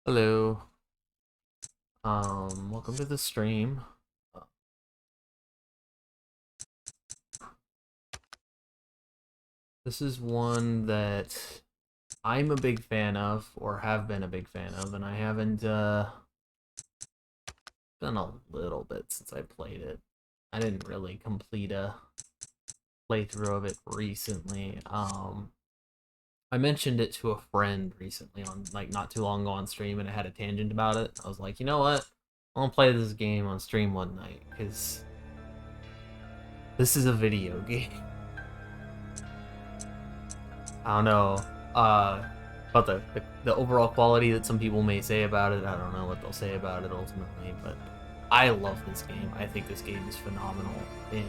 Hello. Welcome to the stream. This is one that I'm a big fan of, or have been a big fan of, and I haven't done a little bit since I played it. I didn't really complete a playthrough of it recently. I mentioned it to a friend recently on like not too long ago on stream, and I had a tangent about it. I was like, you know what? I'm gonna play this game on stream one night because this is a video game. I don't know about the overall quality that some people may say about it. I don't know what they'll say about it ultimately, but I love this game. I think this game is phenomenal in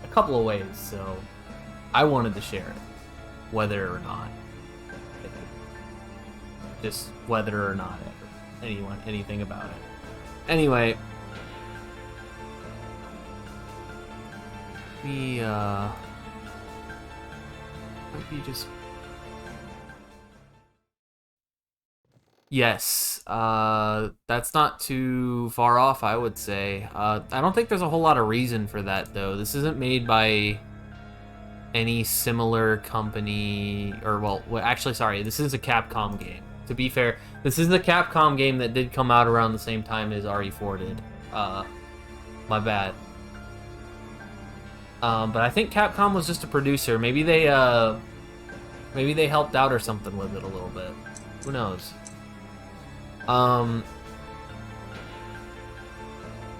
a couple of ways, so I wanted to share it, whether or not, just whether or not anything about it. Anyway, we might be just. Yes, that's not too far off, I would say. I don't think there's a whole lot of reason for that, though. This isn't made by any similar company, or, well, actually, sorry, this is a Capcom game. To be fair, this is the Capcom game that did come out around the same time as RE4 did. My bad. But I think Capcom was just a producer. Maybe they helped out or something with it a little bit. Who knows? You're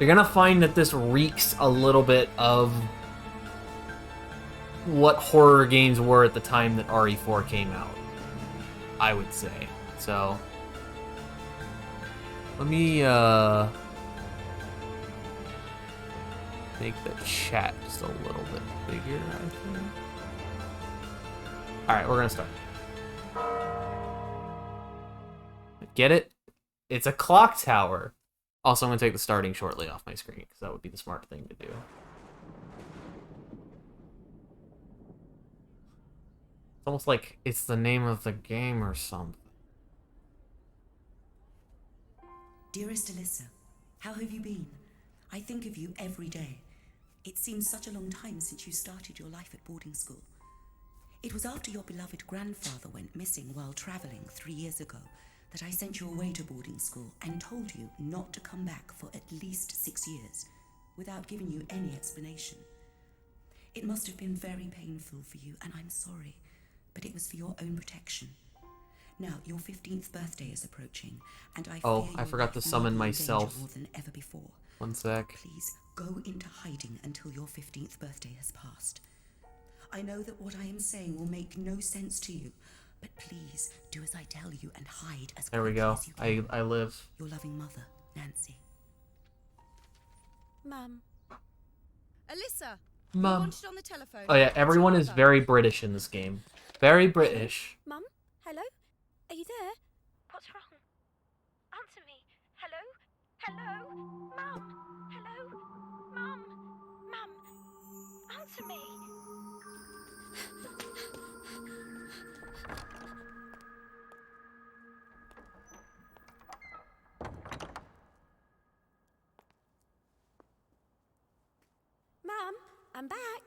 gonna find that this reeks a little bit of what horror games were at the time that RE4 came out, I would say. So, let me, make the chat just a little bit bigger, I think. Alright, we're gonna start. Get it? It's a clock tower. Also, I'm going to take the starting shortly off my screen, because that would be the smart thing to do. It's almost like it's the name of the game or something. Dearest Alyssa, how have you been? I think of you every day. It seems such a long time since you started your life at boarding school. It was after your beloved grandfather went missing while traveling 3 years ago that I sent you away to boarding school and told you not to come back for at least 6 years, without giving you any explanation. It must have been very painful for you, and I'm sorry, but it was for your own protection. Now, your 15th birthday is approaching, and I fear I forgot to summon myself. more than ever before. One sec. Please go into hiding until your 15th birthday has passed. I know that what I am saying will make no sense to you, but please do as I tell you and hide as There we quickly go. as you can. I live. Your loving mother, Nancy. Mum. Alyssa! Mum. You wanted on the telephone. Oh yeah, everyone is very British in this game. Very British. Mum? Hello? Are you there? What's wrong? Answer me. Hello? Hello? Mum? Hello? Mum? Mum? Answer me. Mum, I'm back.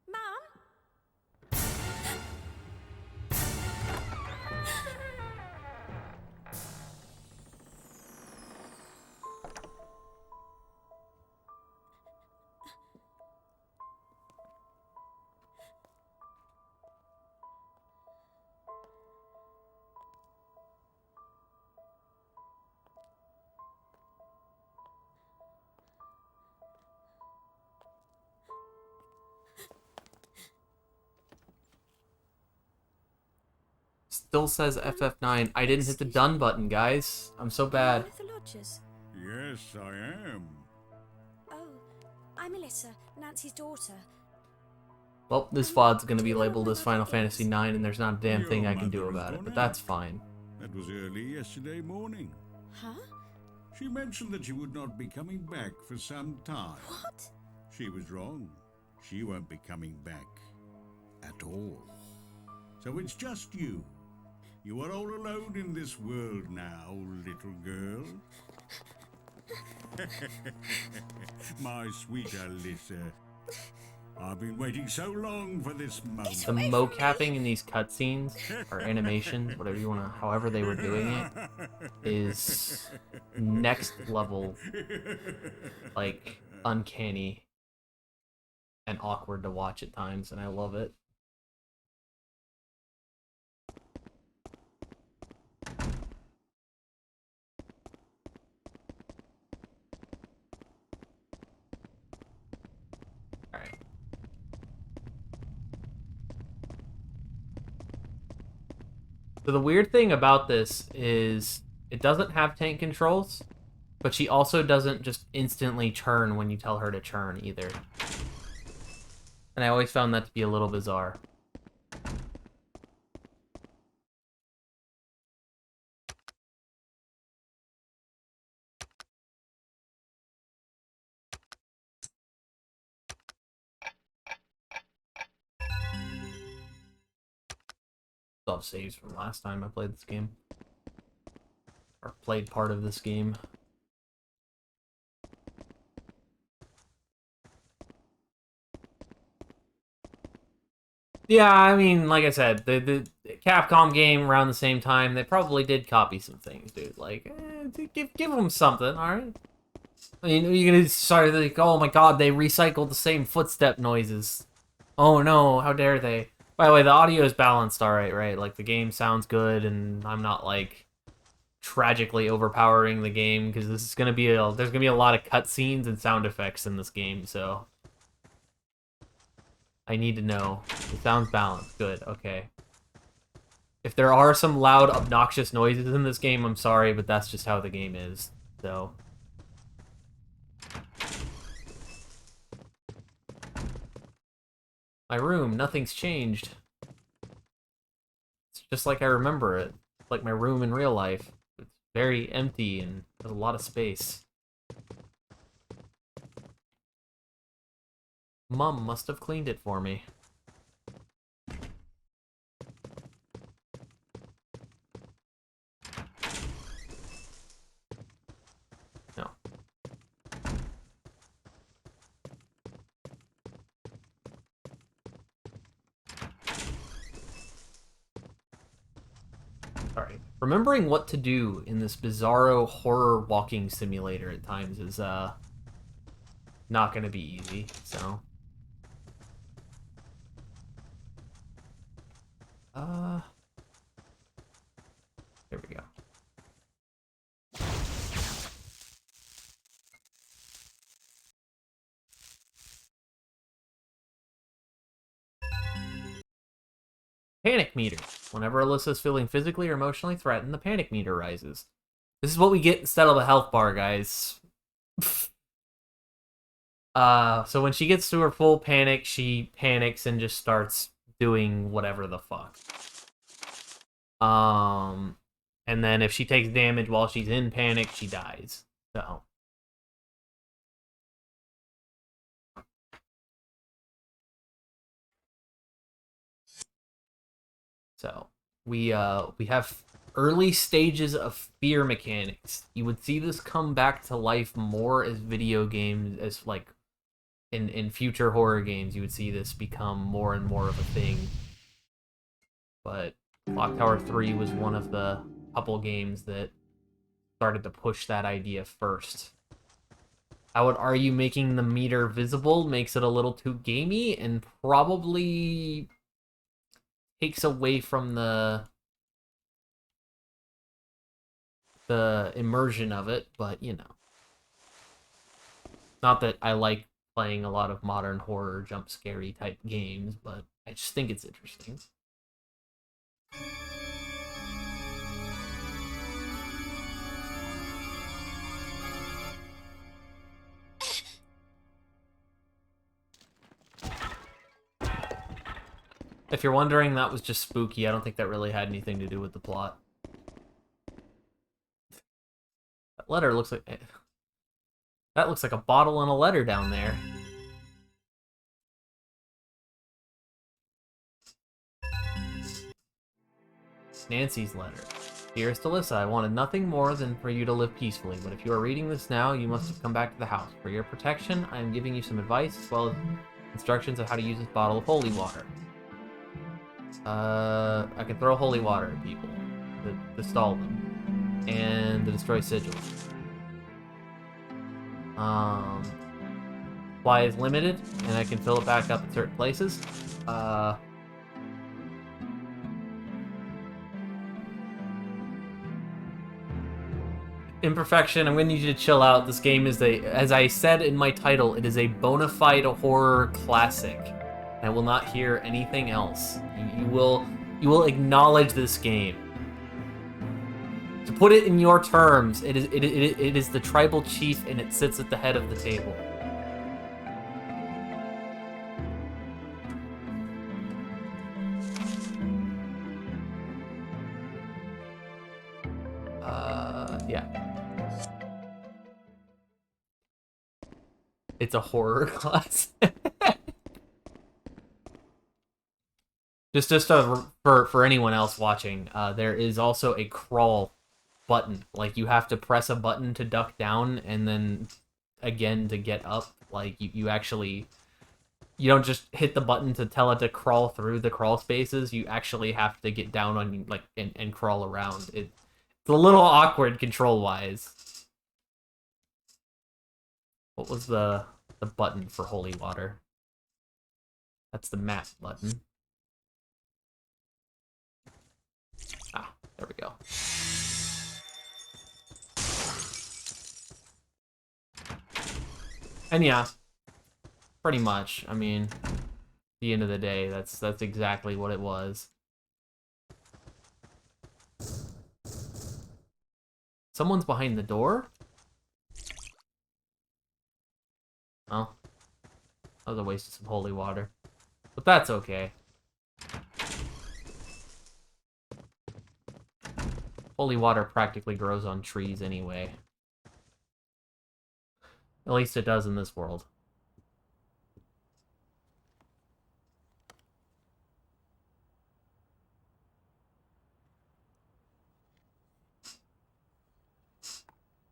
Mum? Still says FF9. I didn't hit the done button, guys. I'm so bad. One of the lodgers. Yes, I am. Oh, I'm Alyssa, Nancy's daughter. Well, this VOD's gonna be labeled as Final Fantasy IX, and there's not a damn thing I can do Your mother about has it, but gone that's out. fine. That was early yesterday morning. Huh? She mentioned that she would not be coming back for some time. What? She was wrong. She won't be coming back. at all. So it's just you. You are all alone in this world now, little girl. My sweet Alyssa. I've been waiting so long for this moment. The mocapping in these cutscenes, or animations, whatever you want to, however they were doing it, is next level, like, uncanny and awkward to watch at times, and I love it. Alright. So the weird thing about this is it doesn't have tank controls, but she also doesn't just instantly churn when you tell her to churn either. And I always found that to be a little bizarre. Still have saves from last time I played this game. Or played part of this game. Yeah, I mean, like I said, the Capcom game around the same time, they probably did copy some things, dude. Like, give them something, alright? I mean, you're gonna start like, oh my god, they recycled the same footstep noises. Oh no, how dare they? By the way, the audio is balanced alright, right? Like, the game sounds good, and I'm not, like, tragically overpowering the game, because this is gonna be there's gonna be a lot of cutscenes and sound effects in this game, so I need to know. It sounds balanced. Good, okay. If there are some loud, obnoxious noises in this game, I'm sorry, but that's just how the game is, so. My room, nothing's changed. It's just like I remember it. It's like my room in real life. It's very empty and has a lot of space. Mum must have cleaned it for me. No. Sorry. Remembering what to do in this bizarro horror walking simulator at times is, not gonna be easy, so. There we go. Panic meter. Whenever Alyssa's feeling physically or emotionally threatened, the panic meter rises. This is what we get instead of a health bar, guys. So when she gets to her full panic, she panics and just starts doing whatever the fuck. And then if she takes damage while she's in panic, she dies. So we have early stages of fear mechanics. You would see this come back to life more as video games, as like in future horror games, you would see this become more and more of a thing. But Clock Tower 3 was one of the couple games that started to push that idea first. I would argue making the meter visible makes it a little too gamey and probably takes away from the immersion of it, but you know. Not that I like playing a lot of modern horror jump scary type games, but I just think it's interesting. If you're wondering, that was just spooky. I don't think that really had anything to do with the plot. That letter looks like... That looks like a bottle and a letter down there. Nancy's letter. Dearest Alyssa, I wanted nothing more than for you to live peacefully, but if you are reading this now, you must have come back to the house. For your protection, I am giving you some advice, as well as instructions of how to use this bottle of holy water. I can throw holy water at people to stall them, and to destroy sigils. Supply is limited, and I can fill it back up at certain places. Imperfection, I'm going to need you to chill out. This game is as I said in my title, it is a bona fide horror classic. I will not hear anything else. You will acknowledge this game. To put it in your terms, it is the tribal chief, and it sits at the head of the table. Yeah. It's a horror class. just for anyone else watching, there is also a crawl button. Like, you have to press a button to duck down, and then again to get up. Like, you actually, you don't just hit the button to tell it to crawl through the crawl spaces. You actually have to get down on, like, and crawl around. It's a little awkward control-wise. What was the button for holy water? That's the map button. Ah, there we go. And yeah, pretty much. I mean, at the end of the day, that's exactly what it was. Someone's behind the door? Oh. That was a waste of some holy water. But that's okay. Holy water practically grows on trees anyway. At least it does in this world.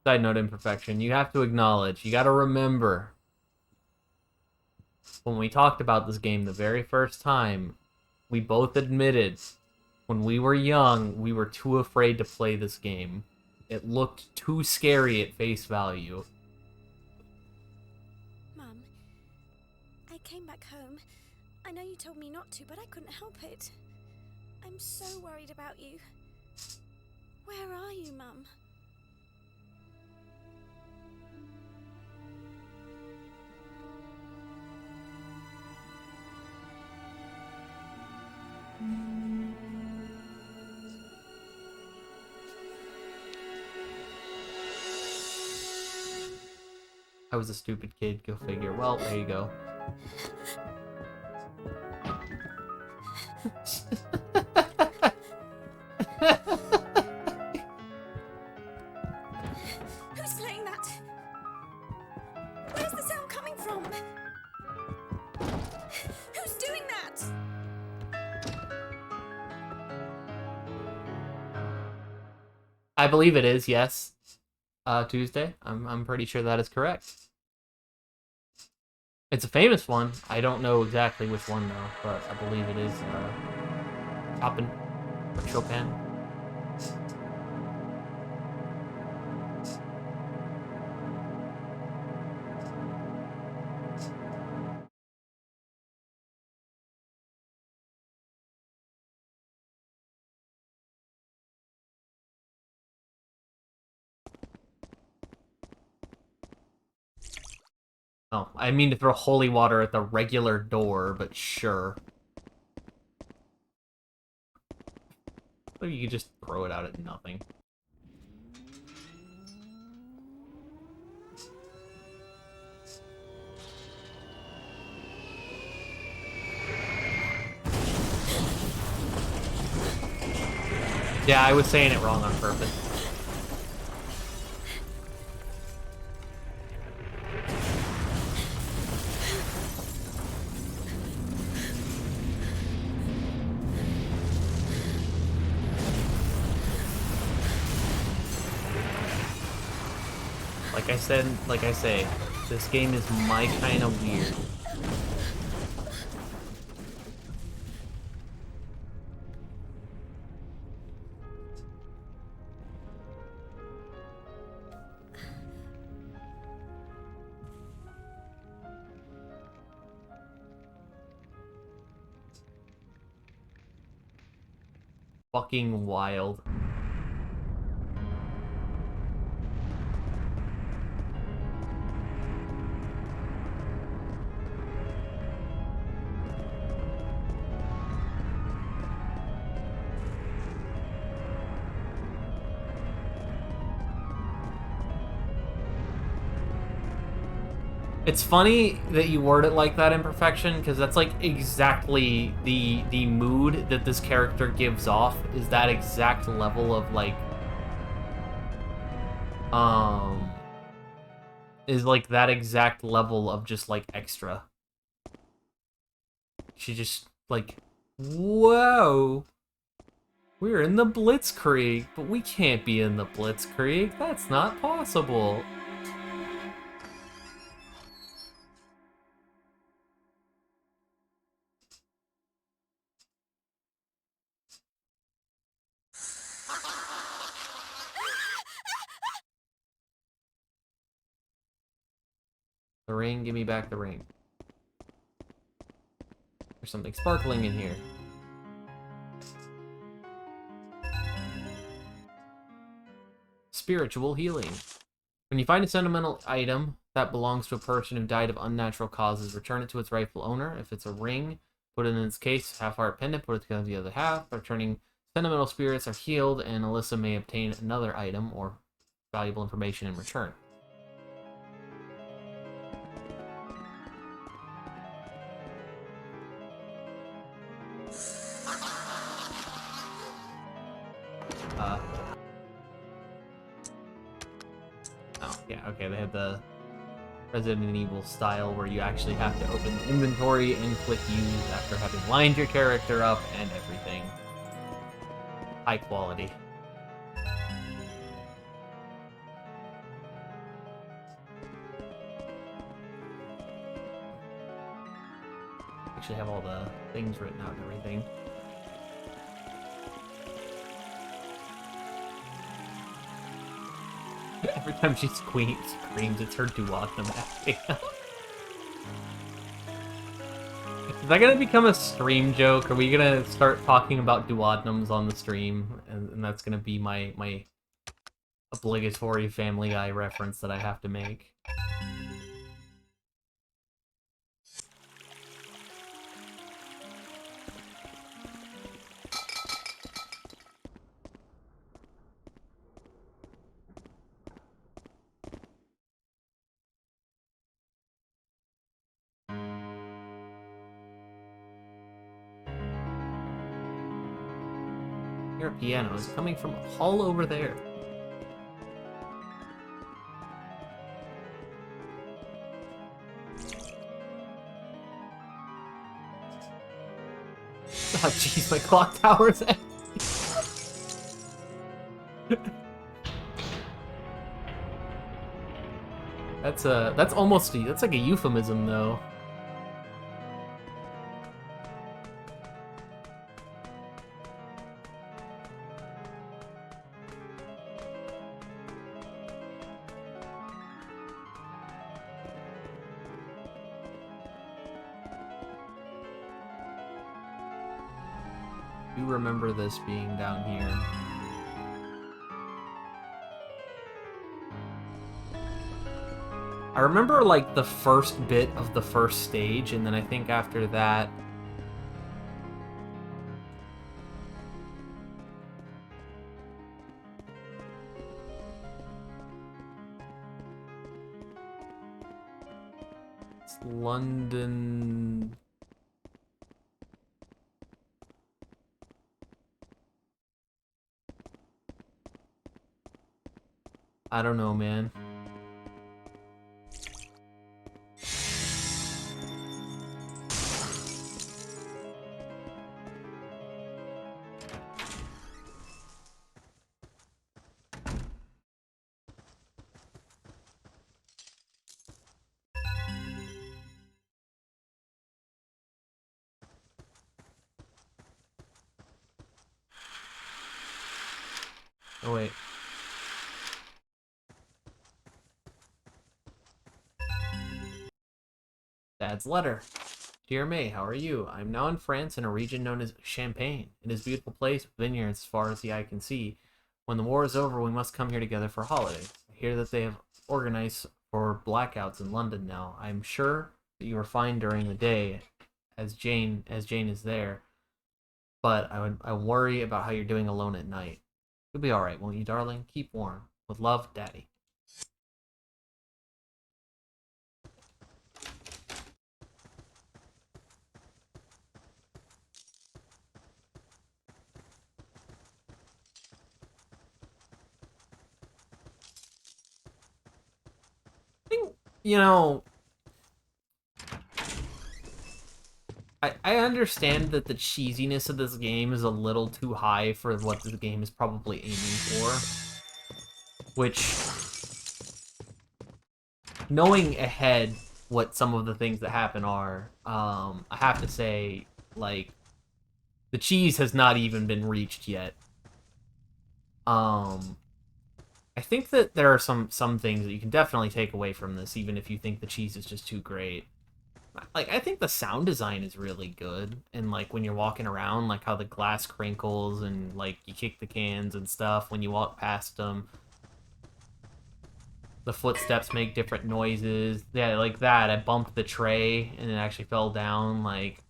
Side note, imperfection. You have to acknowledge, you gotta remember, when we talked about this game the very first time, we both admitted when we were young, we were too afraid to play this game. It looked too scary at face value. Mum, I came back home. I know you told me not to, but I couldn't help it. I'm so worried about you. Where are you, Mum? I was a stupid kid, go figure. Well, there you go. Who's playing that? Where's the sound coming from? Who's doing that? I believe it is, yes. Tuesday. I'm pretty sure that is correct. It's a famous one. I don't know exactly which one though, but I believe it is Chopin or Chopin. Oh, I mean to throw holy water at the regular door, but sure. Maybe you could just throw it out at nothing. Yeah, I was saying it wrong on purpose. like I say, this game is my kind of weird. Fucking wild. It's funny that you word it like that, Imperfection, because that's like exactly the mood that this character gives off, is that exact level of like is like that exact level of just like extra. She just like, whoa, we're in the Blitzkrieg, but we can't be in the Blitzkrieg. That's not possible. The ring, give me back the ring. There's something sparkling in here. Spiritual healing. When you find a sentimental item that belongs to a person who died of unnatural causes, return it to its rightful owner. If it's a ring, put it in its case, half-heart pendant, put it together the other half. Returning sentimental spirits are healed, and Alyssa may obtain another item or valuable information in return. Oh, yeah, okay, they had the Resident Evil style where you actually have to open the inventory and click use after having lined your character up and everything. High quality. Actually have all the things written out and everything. Every time she screams, it's her duodenum acting. Is that gonna become a stream joke? Are we gonna start talking about duodenums on the stream? And that's gonna be my obligatory Family Guy reference that I have to make. Your piano is coming from a hall over there. Oh jeez, my clock tower's empty. That's almost that's like a euphemism though. You remember this being down here. I remember, like, the first bit of the first stage, and then I think after that... It's London... I don't know, man. Oh, wait. Dad's letter. Dear May, how are you? I'm now in France in a region known as Champagne. It is a beautiful place with vineyards as far as the eye can see. When the war is over, we must come here together for holidays. I hear that they have organized for blackouts in London now. I'm sure that you are fine during the day, as Jane is there. But I worry about how you're doing alone at night. You'll be all right, won't you, darling? Keep warm. With love, Daddy. I think, you know, I understand that the cheesiness of this game is a little too high for what the game is probably aiming for. Which, knowing ahead what some of the things that happen are, I have to say, like, the cheese has not even been reached yet. I think that there are some things that you can definitely take away from this, even if you think the cheese is just too great. Like, I think the sound design is really good, and like when you're walking around, like how the glass crinkles and like you kick the cans and stuff when you walk past them. The footsteps make different noises. Yeah, like that. I bumped the tray and it actually fell down. Like,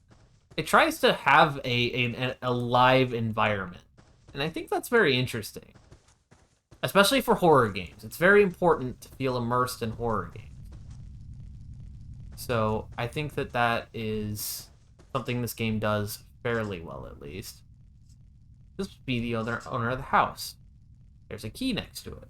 it tries to have a live environment, and I think that's very interesting, especially for horror games. It's very important to feel immersed in horror games. So I think that that is something this game does fairly well, at least. This would be the other owner of the house. There's a key next to it.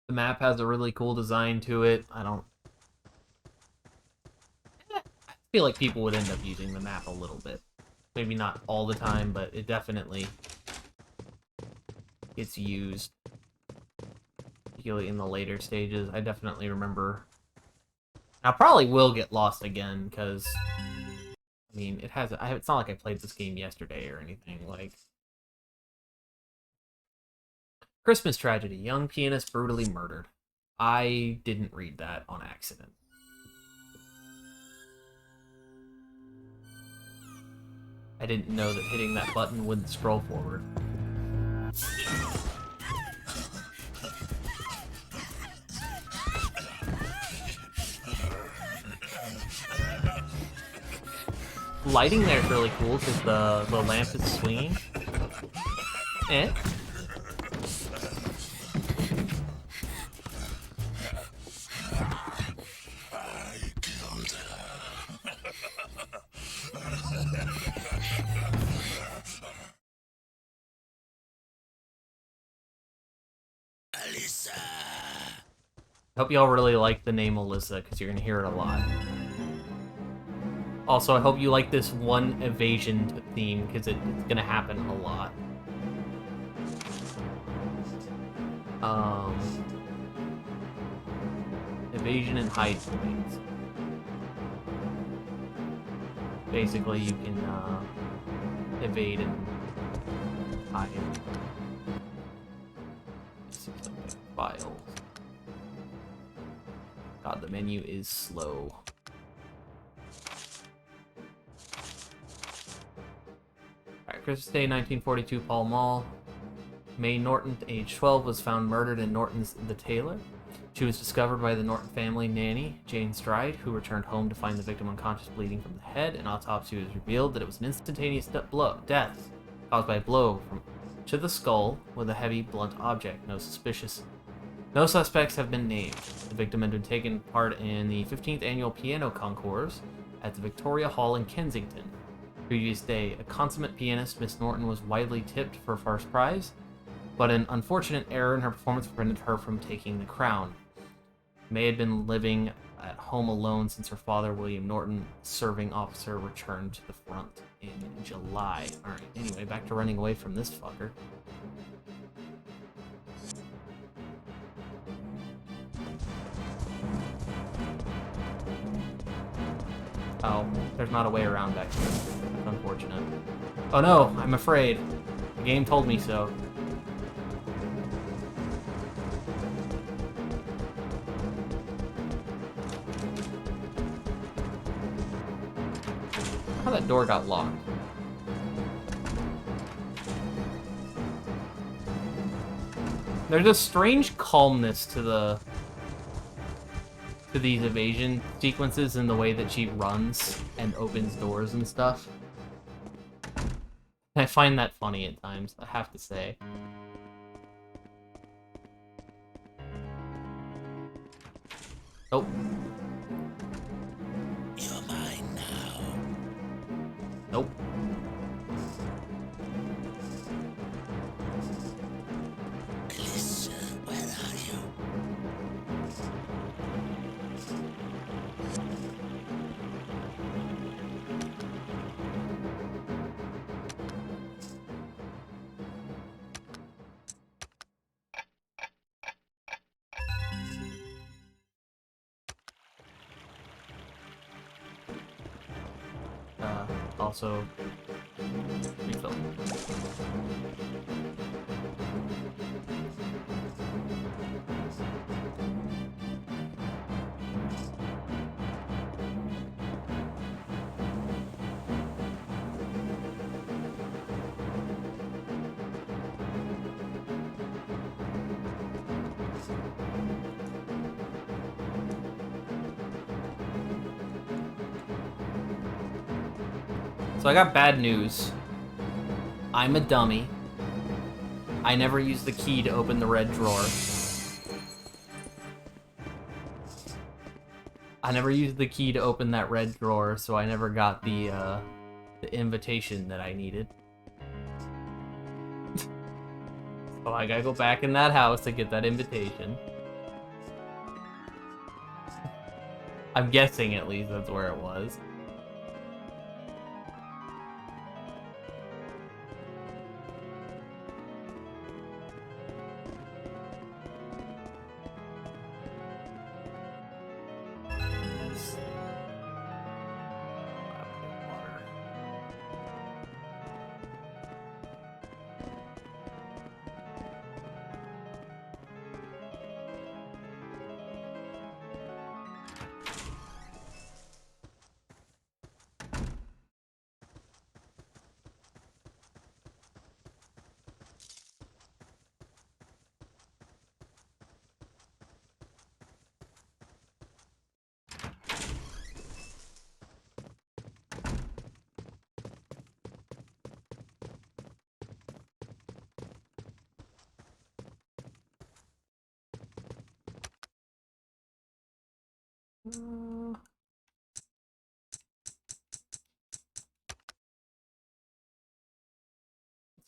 The map has a really cool design to it. I feel like people would end up using the map a little bit. Maybe not all the time, but it definitely gets used, particularly in the later stages. I definitely remember. I probably will get lost again, because, I mean, it's not like I played this game yesterday or anything. Like, Christmas tragedy. Young pianist brutally murdered. I didn't read that on accident. I didn't know that hitting that button wouldn't scroll forward. Lighting there is really cool because the lamp is swinging. Eh? I hope y'all really like the name Alyssa, because you're going to hear it a lot. Also, I hope you like this one evasion theme, because it's going to happen a lot. Evasion and hide points. Basically, you can evade and hide. Files. God, the menu is slow. Alright, Christmas Day, 1942, Pall Mall. May Norton, age 12, was found murdered in Norton's The Tailor. She was discovered by the Norton family nanny, Jane Stride, who returned home to find the victim unconscious, bleeding from the head. An autopsy was revealed that it was an instantaneous death caused by a blow to the skull with a heavy, blunt object. No suspects have been named. The victim had been taken part in the 15th annual piano concours at the Victoria Hall in Kensington. Previous day, a consummate pianist, Miss Norton, was widely tipped for first prize, but an unfortunate error in her performance prevented her from taking the crown. May had been living at home alone since her father, William Norton, serving officer, returned to the front in July. Alright, anyway, back to running away from this fucker. Oh, there's not a way around back here. That's unfortunate. Oh no, I'm afraid. The game told me so. How that door got locked. There's a strange calmness to these evasion sequences in the way that she runs and opens doors and stuff. I find that funny at times, I have to say. Oh. You're mine now. Nope. Melissa, where are you? Also, refill. So I got bad news. I'm a dummy. I never used the key to open the red drawer. I never used the key to open that red drawer, so I never got the invitation that I needed. So I gotta go back in that house to get that invitation. I'm guessing, at least, that's where it was.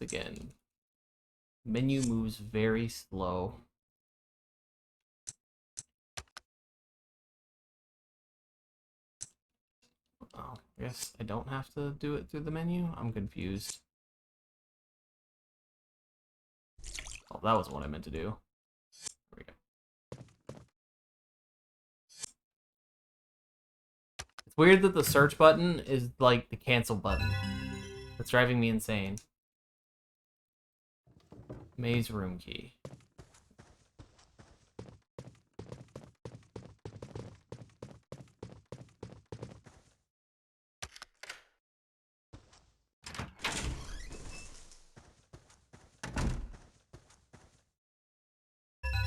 Again, menu moves very slow. Oh, I guess I don't have to do it through the menu? I'm confused. Oh, that was what I meant to do. There we go. It's weird that the search button is like the cancel button. That's driving me insane. Maze room key.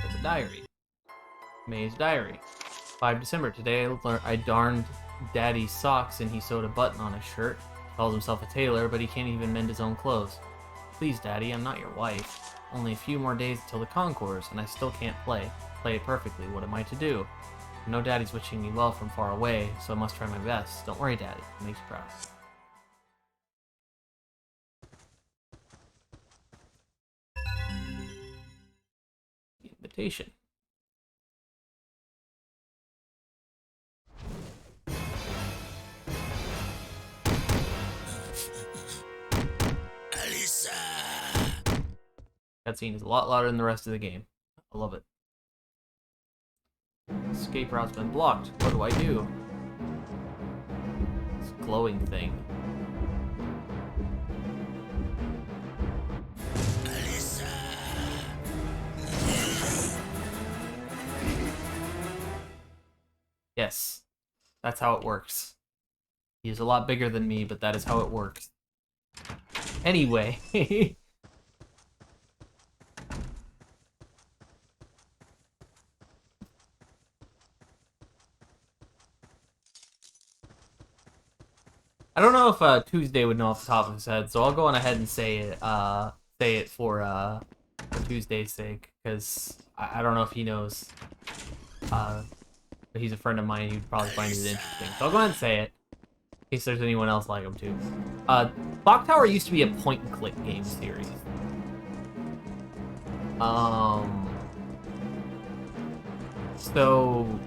There's a diary. May's diary. 5 December. Today I darned Daddy's socks and he sewed a button on his shirt. Calls himself a tailor, but he can't even mend his own clothes. Please, Daddy, I'm not your wife. Only a few more days till the concourse, and I still can't play it perfectly. What am I to do? I know Daddy's wishing me well from far away, so I must try my best. Don't worry, Daddy. It makes you proud. The invitation. Cutscene is a lot louder than the rest of the game. I love it. Escape route's been blocked. What do I do? This glowing thing. Yes, that's how it works. He's a lot bigger than me, but that is how it works. Anyway. I don't know if Tuesday would know off the top of his head, so I'll go on ahead and say it for Tuesday's sake, because I don't know if he knows. But he's a friend of mine, he'd probably find it interesting. So I'll go ahead and say it, in case there's anyone else like him too. Clock Tower used to be a point-and-click game series. So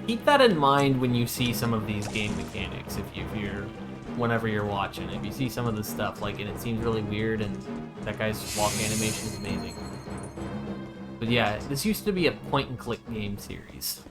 keep that in mind when you see some of these game mechanics. Whenever you're watching, if you see some of the stuff, like, and it seems really weird, and that guy's walk animation is amazing. But yeah, this used to be a point-and-click game series.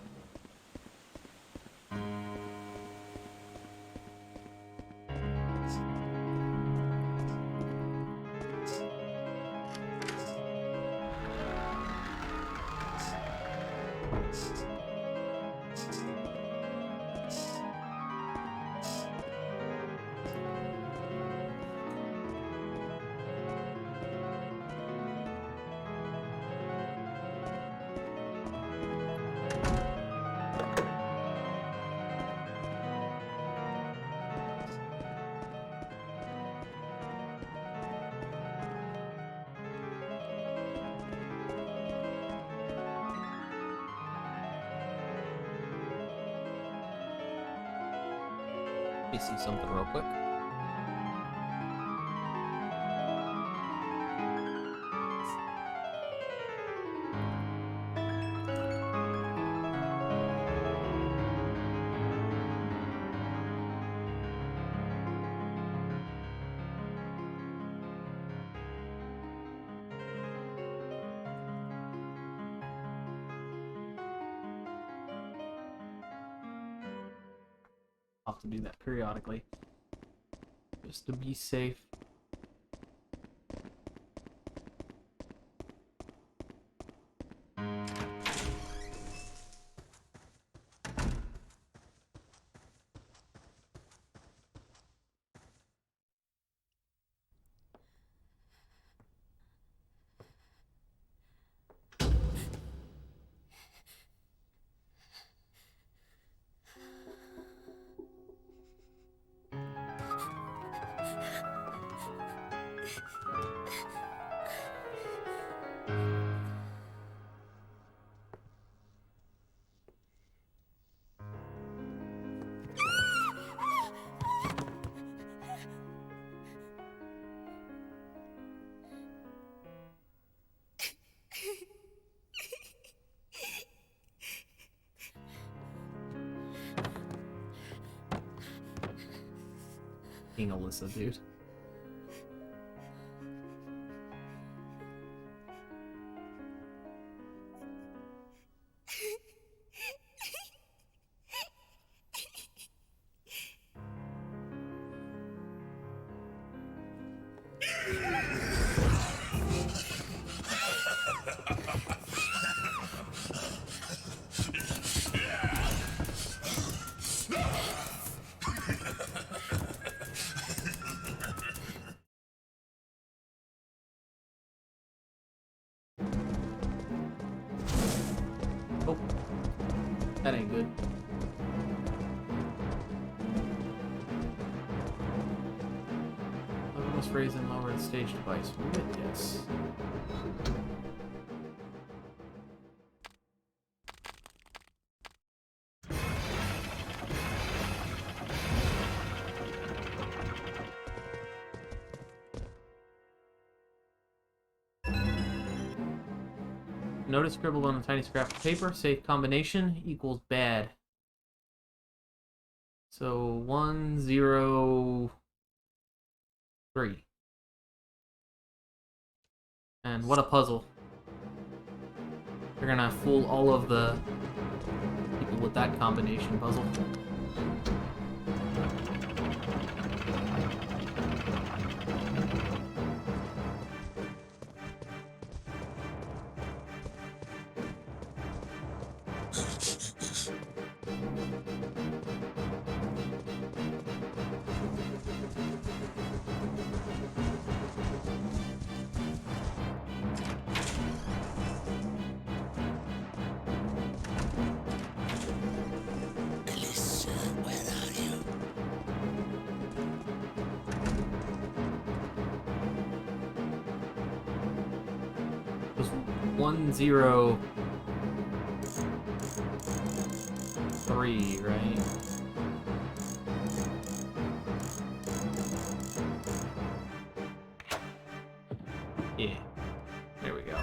Let me see something real quick. I'll have to do that periodically, just to be safe. King Alyssa, dude. Oh, that ain't good. Level was raised and lower the stage device. Yes. Notice scribbled on a tiny scrap of paper. Safe combination equals bad. So 1, 0, 3. And what a puzzle. They're gonna fool all of the people with that combination puzzle. Melissa, where are you? It was 103, right? Yeah. There we go.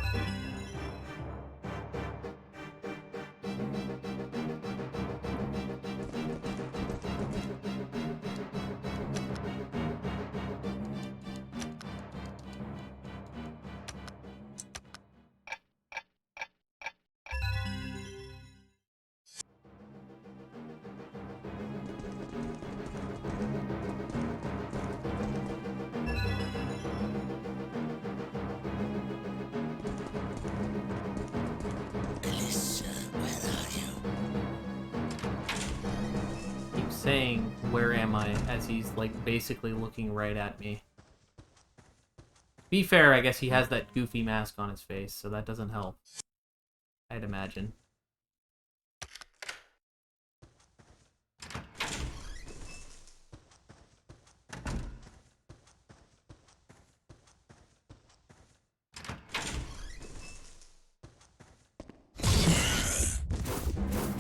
Melissa, where are you? Keep saying, where am I, as he's, like, basically looking right at me. Be fair, I guess he has that goofy mask on his face, so that doesn't help. I'd imagine.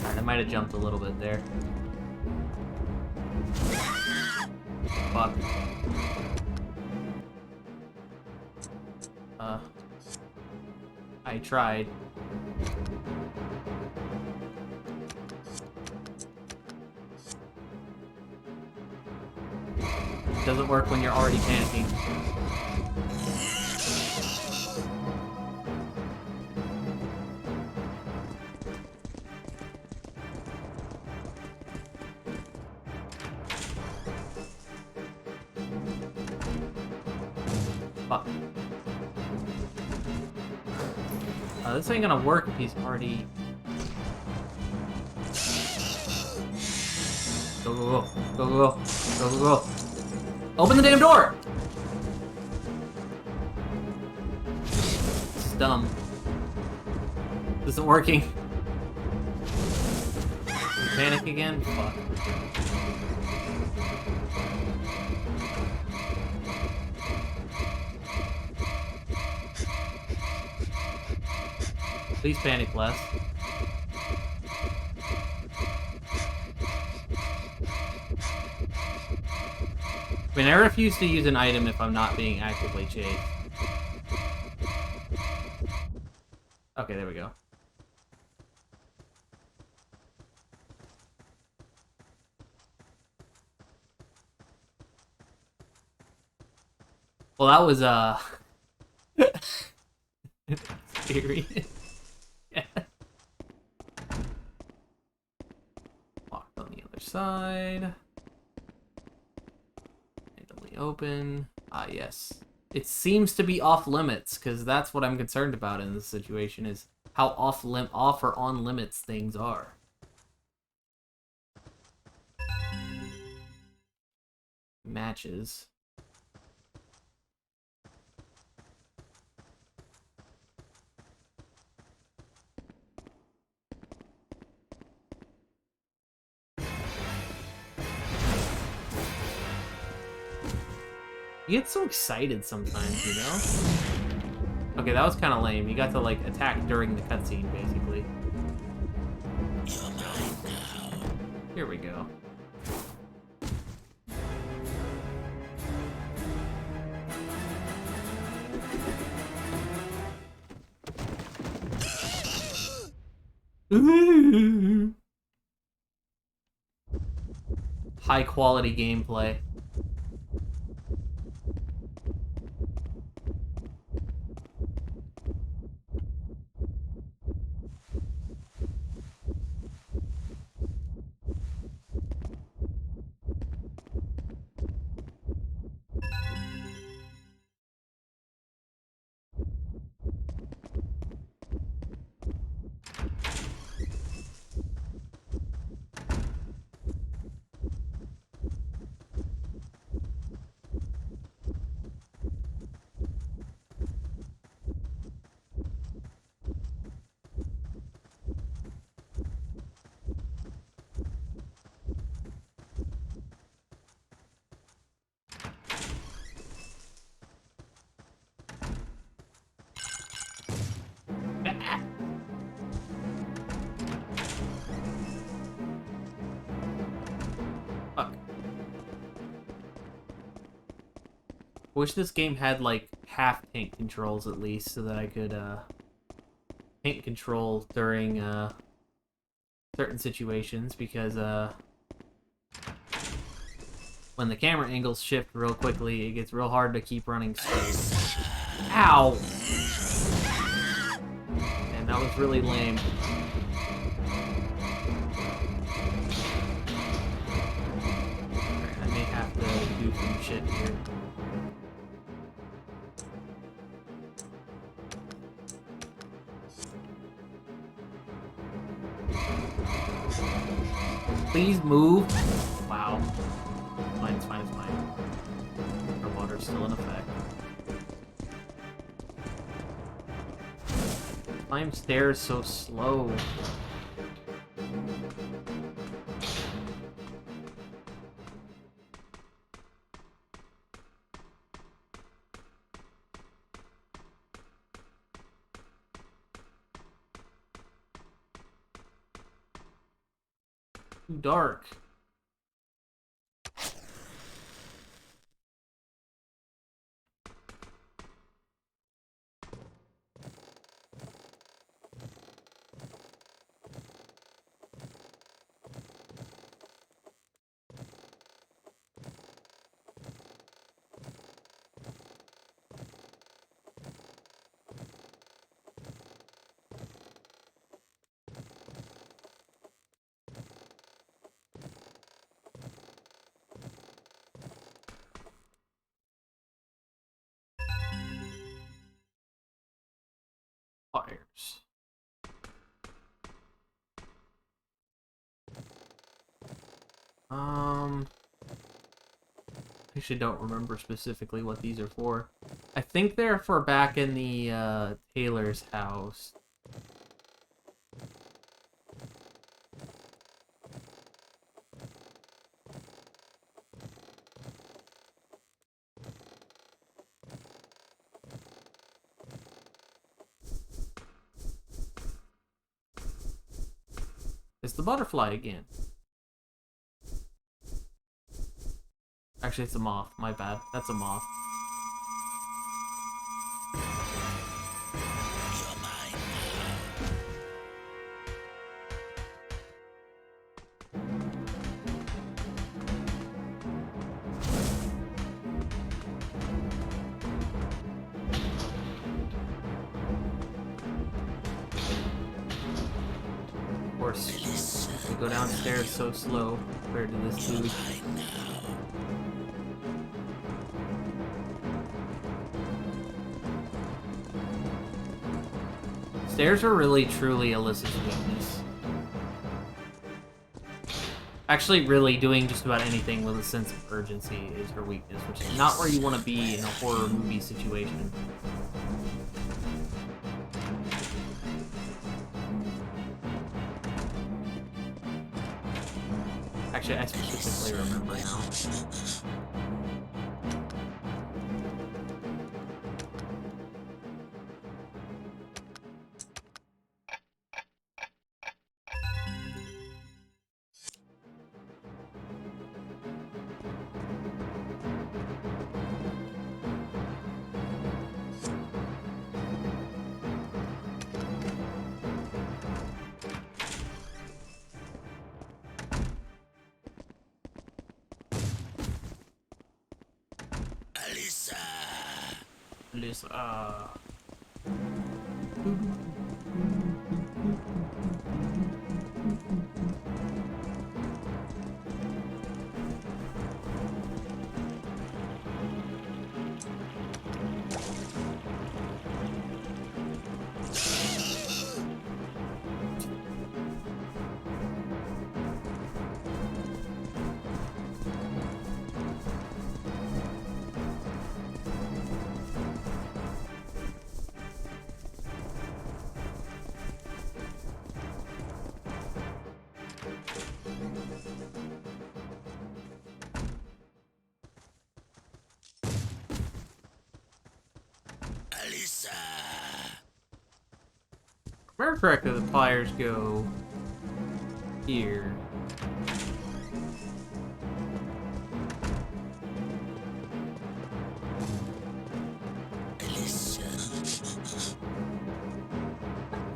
Alright, I might have jumped a little bit there. Fuck. I tried. It doesn't work when you're already panicking. Fuck. This ain't gonna work if he's already... Go, go, go. Go, go, go. Go, go, go. Open the damn door! This is dumb. This isn't working. Panic again? Fuck. Please panic less. I mean, I refuse to use an item if I'm not being actively chased. Okay, there we go. Well, that was, scary. Yeah. Locked on the other side. Randomly open. Ah, yes. It seems to be off limits, because that's what I'm concerned about in this situation, is how off or on limits things are. Matches. You get so excited sometimes, you know? Okay, that was kind of lame. You got to, like, attack during the cutscene, basically. You're mine now. Here we go. High quality gameplay. Wish this game had, like, half tank controls at least, so that I could, tank control during, certain situations, because, when the camera angles shift real quickly, it gets real hard to keep running straight. Ow! And that was really lame. Alright, I may have to do some shit here. Please move. Wow. Fine, it's fine, it's fine. Our water's still in effect. Climb stairs so slow. Too dark. Fires. Actually don't remember specifically what these are for. I think they're for back in the, Taylor's house. It's the butterfly again. Actually, it's a moth. My bad. That's a moth. You're mine now. Of course, we go downstairs so slow compared to this dude. Mine now. Stairs are really, truly Alyssa's weakness. Actually, really, doing just about anything with a sense of urgency is her weakness, which is not where you want to be in a horror movie situation. Actually, I specifically remember now. Alyssa. This, Alyssa. remember correctly, the pliers go here.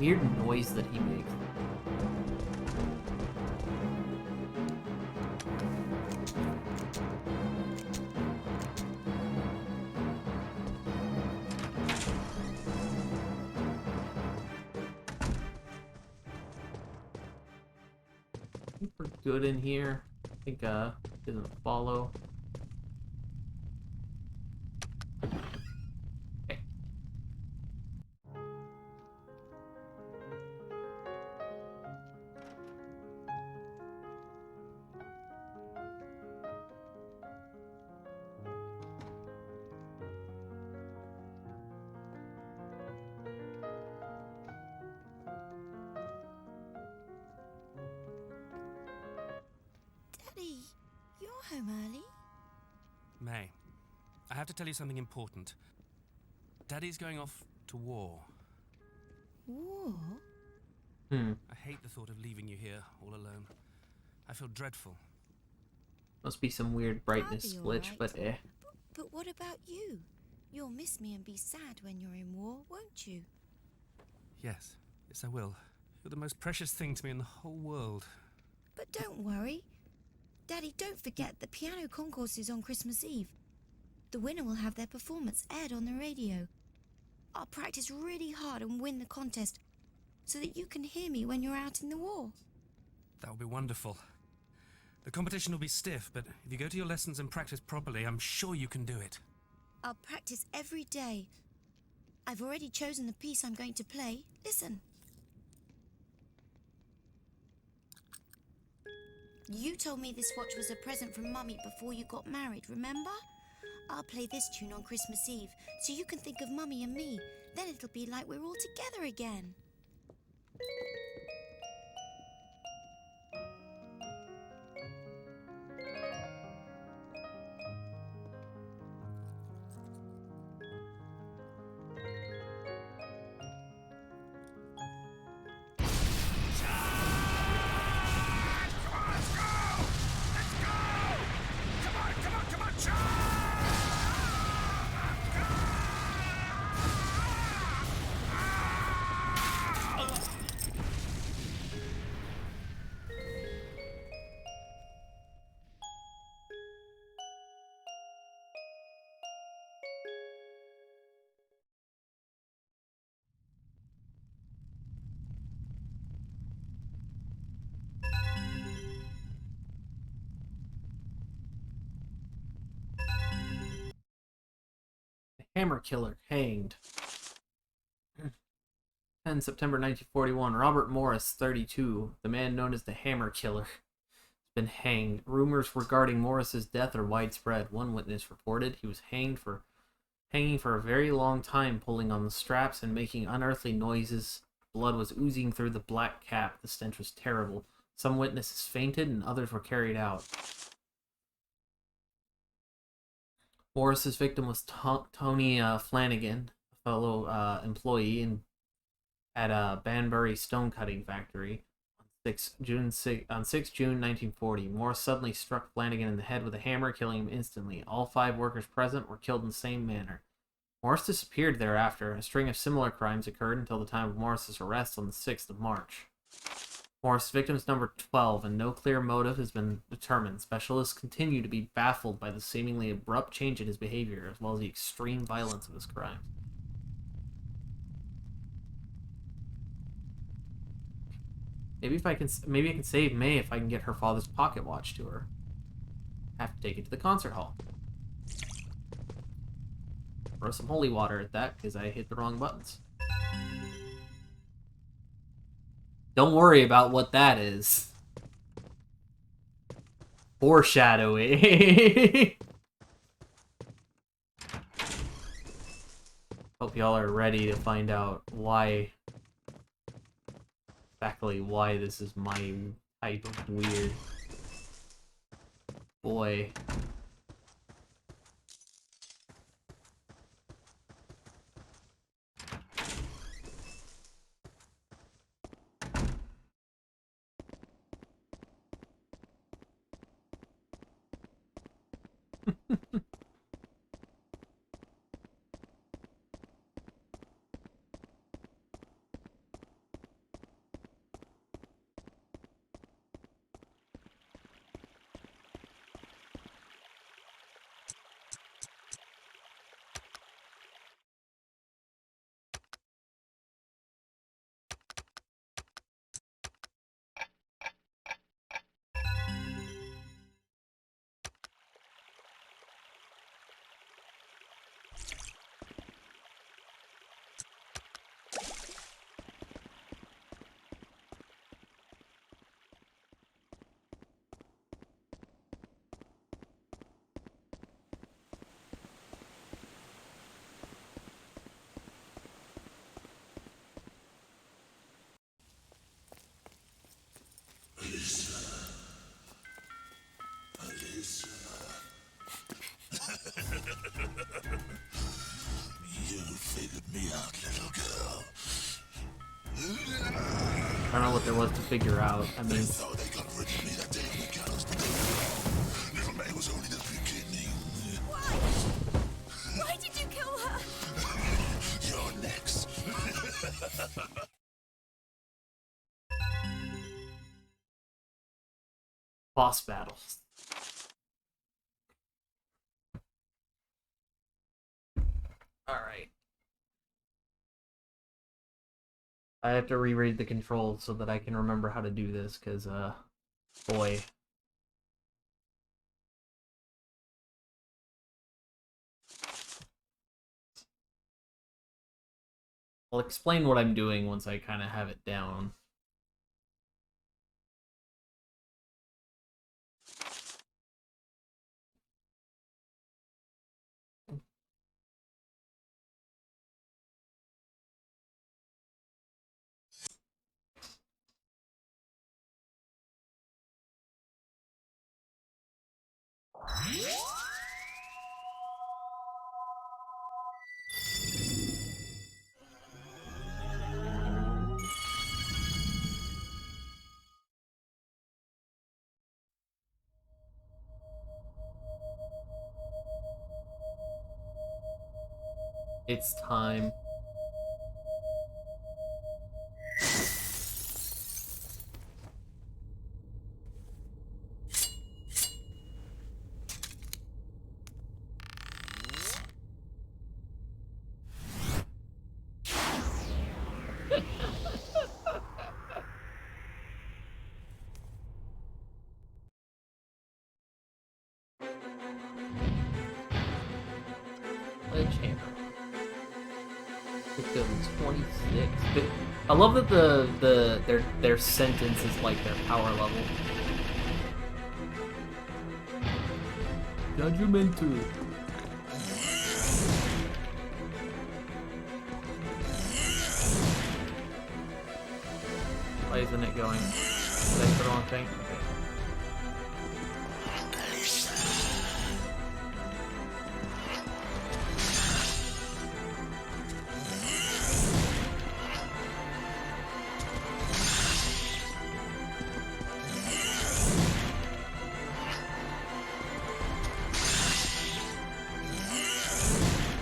weird noise that he makes. I think we're good in here. I think doesn't follow. Okay. Daddy, you're home early. May, I have to tell you something important. Daddy's going off to war. War? I hate the thought of leaving you here all alone. I feel dreadful. Must be some weird brightness I'll be all glitch, right. but eh. But what about you? You'll miss me and be sad when you're in war, won't you? Yes, I will. You're the most precious thing to me in the whole world. But don't worry. Daddy, don't forget the piano concourse is on Christmas Eve. The winner will have their performance aired on the radio. I'll practice really hard and win the contest so that you can hear me when you're out in the war. That would be wonderful. The competition will be stiff, but if you go to your lessons and practice properly, I'm sure you can do it. I'll practice every day. I've already chosen the piece I'm going to play. Listen. You told me this watch was a present from Mummy before you got married, remember? I'll play this tune on Christmas Eve so you can think of Mummy and me. Then it'll be like we're all together again. Hammer killer hanged. 10 September 1941. Robert Morris, 32, the man known as the Hammer Killer, has been hanged. Rumors regarding Morris's death are widespread. One witness reported he was hanging for a very long time, pulling on the straps and making unearthly noises. Blood was oozing through the black cap. The stench was terrible. Some witnesses fainted and others were carried out. Morris's victim was Tony Flanagan, a fellow employee at a Banbury stone-cutting factory. On 6 June 1940, Morris suddenly struck Flanagan in the head with a hammer, killing him instantly. All 5 workers present were killed in the same manner. Morris disappeared thereafter. A string of similar crimes occurred until the time of Morris's arrest on the 6th of March. Morris' victim is number 12, and no clear motive has been determined. Specialists continue to be baffled by the seemingly abrupt change in his behavior, as well as the extreme violence of his crimes. Maybe I can save May if I can get her father's pocket watch to her. Have to take it to the concert hall. Throw some holy water at that because I hit the wrong buttons. Don't worry about what that is. Foreshadowing. Hope y'all are ready to find out exactly why this is my type of weird. Boy. what there was to figure out. I mean, Thought they got rid of me that day when the gallows. Little man was only the beginning. Why? Why did you kill her? You're next. boss battles. Alright. I have to reread the controls so that I can remember how to do this, because, boy. I'll explain what I'm doing once I kind of have it down. It's time. Sledgehammer. Victims 26. I love that their sentence is like their power level. Judgmental. Why isn't it going? Did I put the wrong thing? Okay.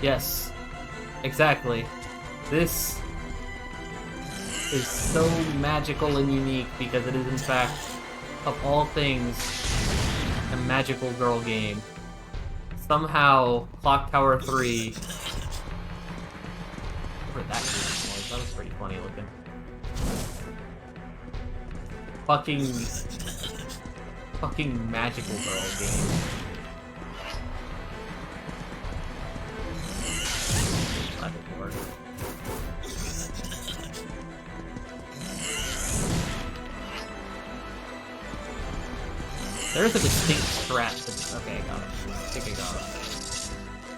Yes, exactly. This is so magical and unique because it is, in fact, of all things, a magical girl game. Somehow, Clock Tower 3... Whatever that was, that was pretty funny looking. Fucking magical girl game. There's a distinct strat to this. Okay, I got it. I think I got it.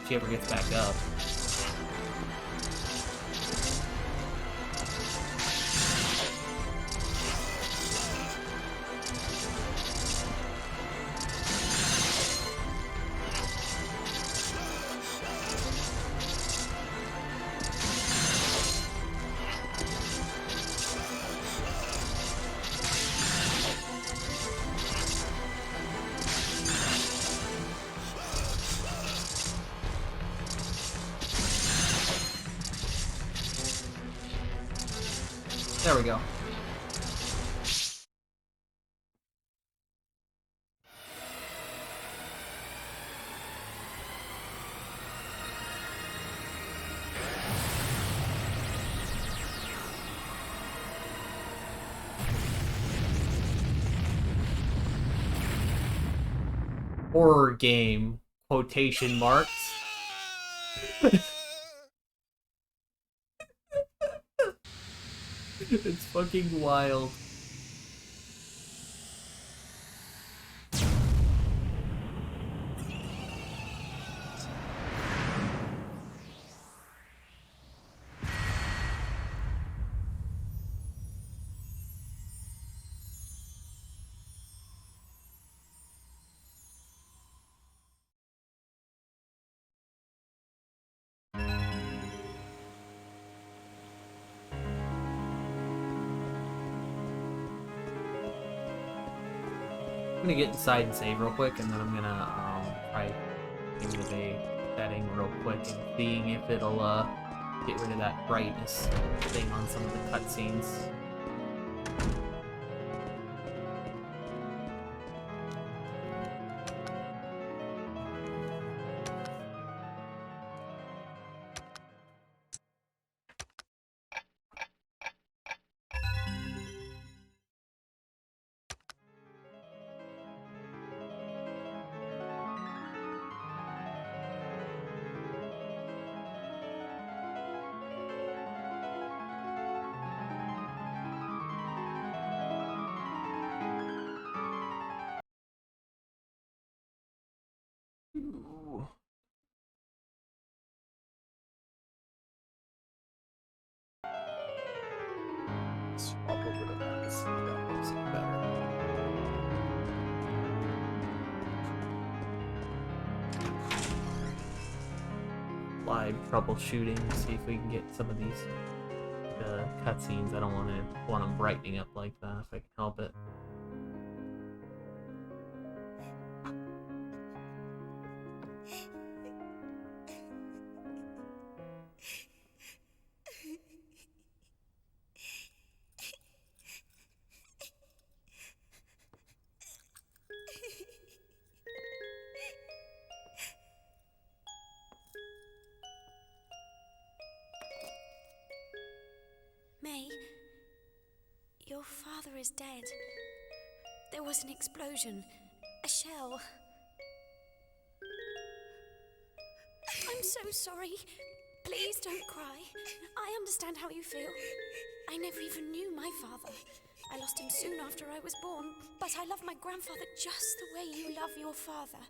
If she ever gets back up. There we go. Horror game, quotation marks. It's fucking wild. I'm gonna get inside and save real quick, and then I'm gonna try doing a setting real quick and seeing if it'll get rid of that brightness thing on some of the cutscenes. Ooh. Swap over to that to see that looks better. Live troubleshooting, see if we can get some of these cutscenes. I don't want them brightening up like that if I can help it. May, your father is dead. There was an explosion. A shell. I'm so sorry. Please don't cry. I understand how you feel. I never even knew my father. I lost him soon after I was born, but I love my grandfather just the way you love your father.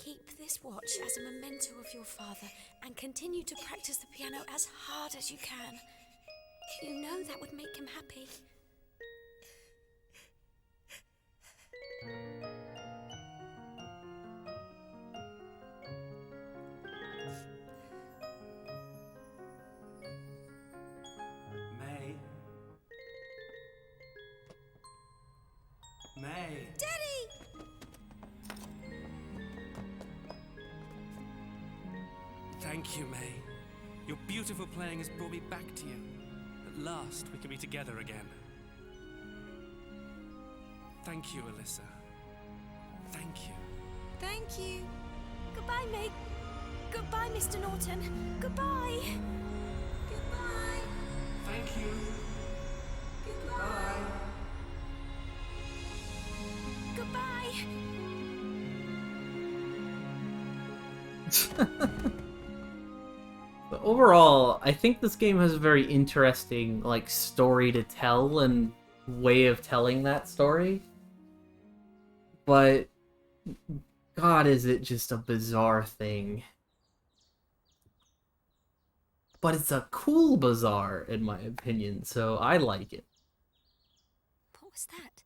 Keep this watch as a memento of your father and continue to practice the piano as hard as you can. You know that would make him happy. May. May. Daddy! Thank you, May. Your beautiful playing has brought me back to you. At last, we can be together again. Thank you, Alyssa. Thank you. Thank you. Goodbye, May. Goodbye, Mr. Norton. Goodbye. Goodbye. Thank you. Goodbye. Goodbye. But overall, I think this game has a very interesting, like, story to tell and way of telling that story. But, God, is it just a bizarre thing. But it's a cool bizarre, in my opinion, so I like it. What was that?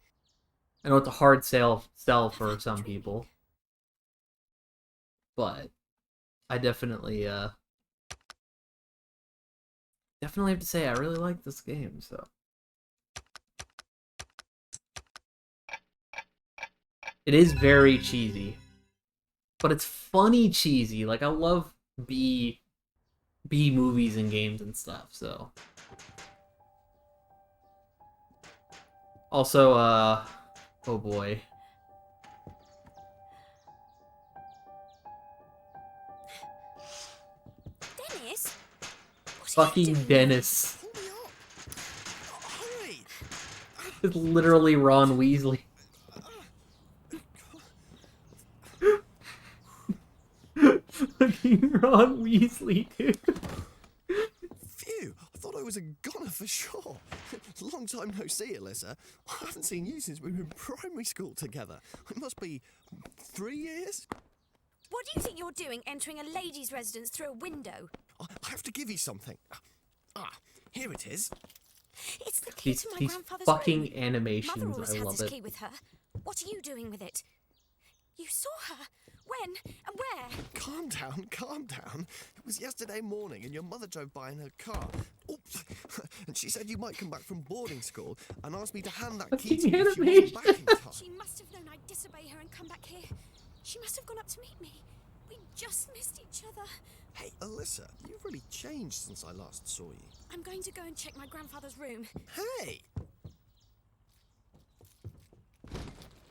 I know it's a hard sell Have I for been some dreaming? people. But I definitely have to say I really like this game, so. It is very cheesy. But it's funny cheesy. Like, I love B movies and games and stuff, so. Also, oh boy. Dennis? What are you Fucking doing? Dennis. Pull me up. Hurry. It's literally Ron Weasley. Fucking Ron Weasley, dude. Phew, I thought I was a goner for sure. Long time no see, Alyssa. I haven't seen you since we were in primary school together. It must be 3 years? What do you think you're doing entering a lady's residence through a window? I have to give you something. Here it is. It's the key These, to my these grandfather's fucking room. animations, Mother always I has love this it. key with her. What are you doing with it? You saw her. When? And where? Calm down, calm down. It was yesterday morning and your mother drove by in her car. Oops. And she said you might come back from boarding school and asked me to hand that key to you if she wasn't back in time. She must have known I'd disobey her and come back here. She must have gone up to meet me. We just missed each other. Hey, Alyssa, you've really changed since I last saw you. I'm going to go and check my grandfather's room. Hey!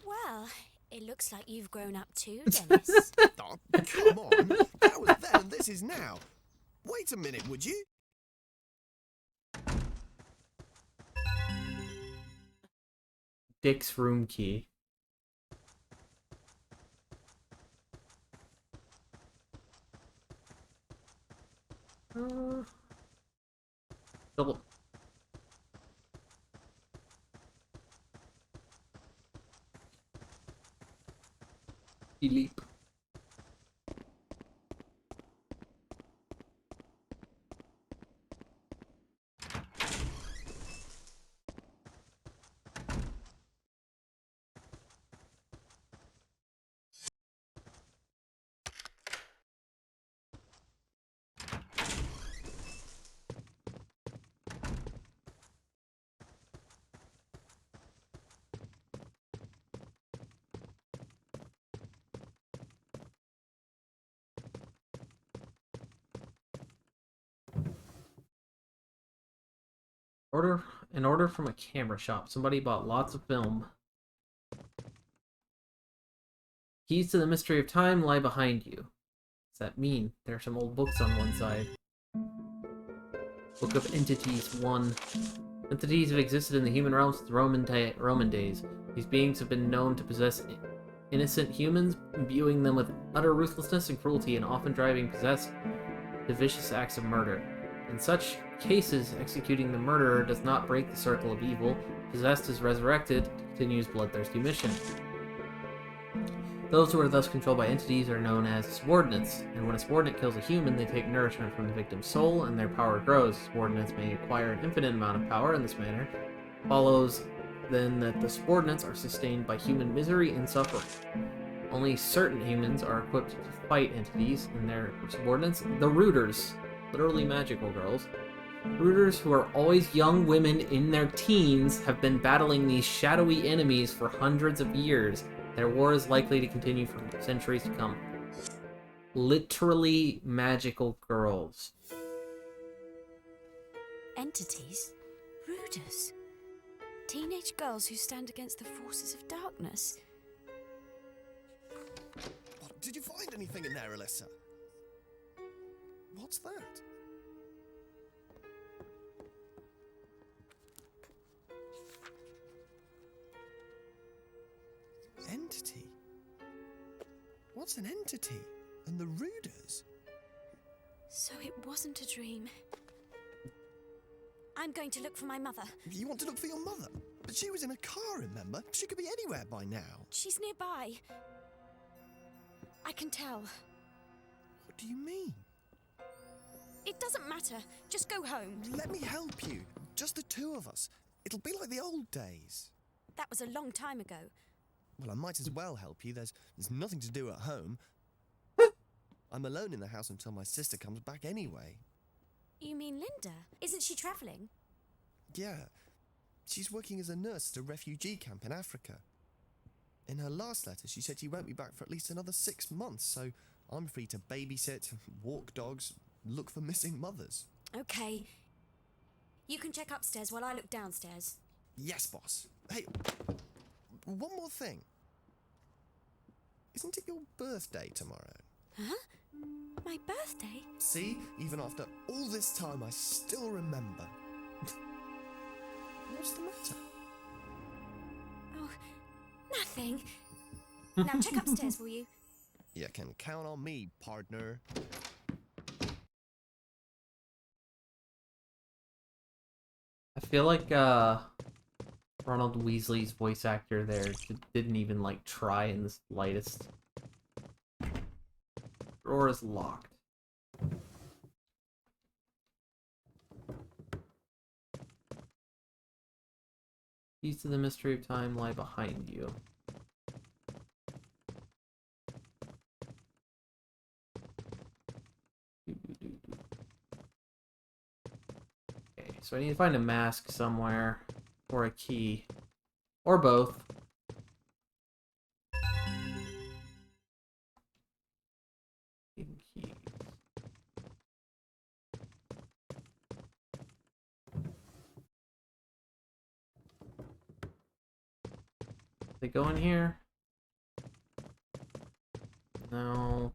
Well, it looks like you've grown up too, Dennis. Oh, come on. That was then, this is now. Wait a minute, would you? Dick's room key. Double. Leap. An order from a camera shop. Somebody bought lots of film. Keys to the Mystery of Time lie behind you. What's that mean? There are some old books on one side. Book of Entities 1. Entities have existed in the human realm since Roman days. These beings have been known to possess innocent humans, imbuing them with utter ruthlessness and cruelty, and often driving possessed to vicious acts of murder. In such cases, executing the murderer does not break the circle of evil. Possessed is resurrected to continue his bloodthirsty mission. Those who are thus controlled by entities are known as subordinates, and when a subordinate kills a human, they take nourishment from the victim's soul, and their power grows. Subordinates may acquire an infinite amount of power in this manner. Follows then that the subordinates are sustained by human misery and suffering. Only certain humans are equipped to fight entities, and their subordinates, the rooters, literally magical girls. Rooters, who are always young women in their teens, have been battling these shadowy enemies for hundreds of years. Their war is likely to continue for centuries to come. Literally magical girls. Entities? Rooters? Teenage girls who stand against the forces of darkness? What, did you find anything in there, Alyssa? What's that? Entity? What's an entity? And the Rooters? So it wasn't a dream. I'm going to look for my mother. You want to look for your mother? But she was in a car, remember? She could be anywhere by now. She's nearby. I can tell. What do you mean? It doesn't matter. Just go home. Let me help you. Just the two of us. It'll be like the old days. That was a long time ago. Well, I might as well help you. There's nothing to do at home. I'm alone in the house until my sister comes back anyway. You mean Linda? Isn't she travelling? Yeah. She's working as a nurse at a refugee camp in Africa. In her last letter, she said she won't be back for at least another 6 months, so I'm free to babysit, walk dogs, look for missing mothers. Okay. You can check upstairs while I look downstairs. Yes, boss. Hey, one more thing. Isn't it your birthday tomorrow? Huh? My birthday? See? Even after all this time, I still remember. What's the matter? Oh, nothing. Now check upstairs, will you? You can count on me, partner. I feel like Ronald Weasley's voice actor there didn't even like try in the slightest. Drawer is locked. Keys to the Mystery of Time lie behind you. so I need to find a mask somewhere, or a key, or both. Keys. They go in here? No.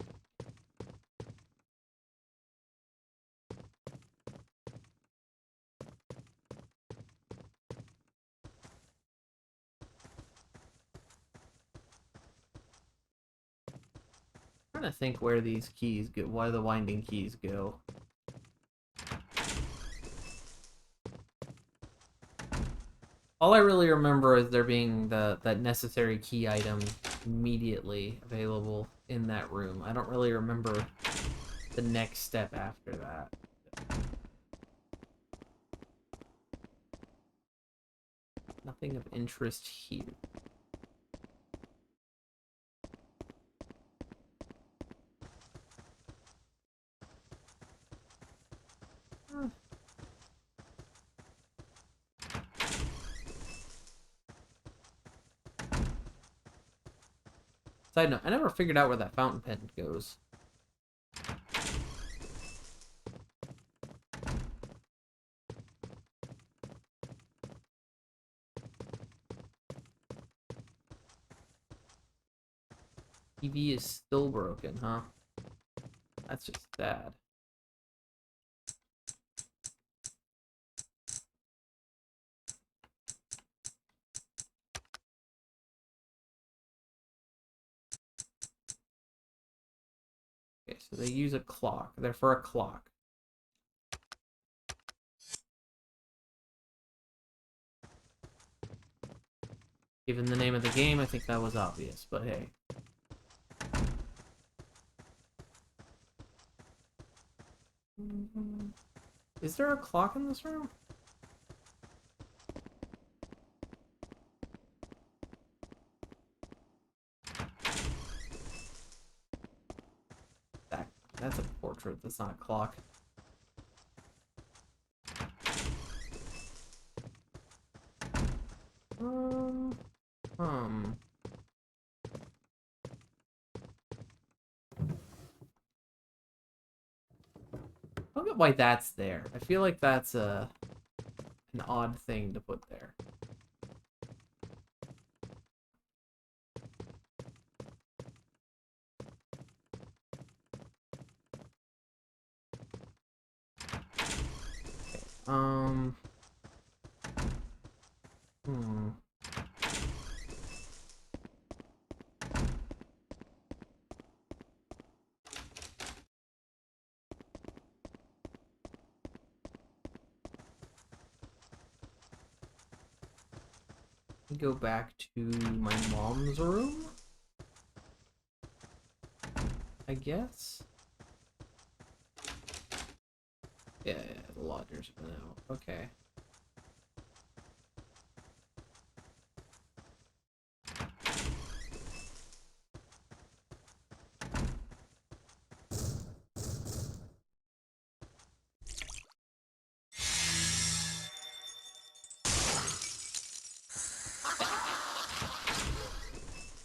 I'm trying to think where these keys go, why the winding keys go. All I really remember is there being that necessary key item immediately available in that room. I don't really remember the next step after that. Nothing of interest here. Side note, I never figured out where that fountain pen goes. TV is still broken, huh? That's just sad. Okay, so they use a clock. They're for a clock. Given the name of the game, I think that was obvious, but hey. Is there a clock in this room? That's a portrait, that's not a clock. I don't get why that's there. I feel like that's an odd thing to put there. Okay, Go back to my mom's room, I guess. Yeah, the lodgers have been out. Okay.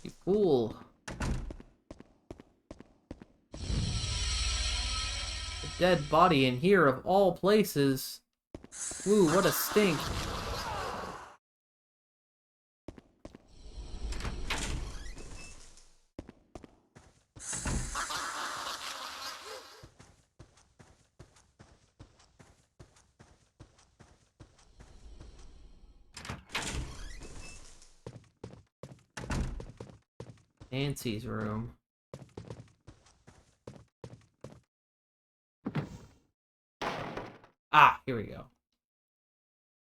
You fool. A dead body in here of all places. Ooh, what a stink. Nancy's room. Ah, here we go.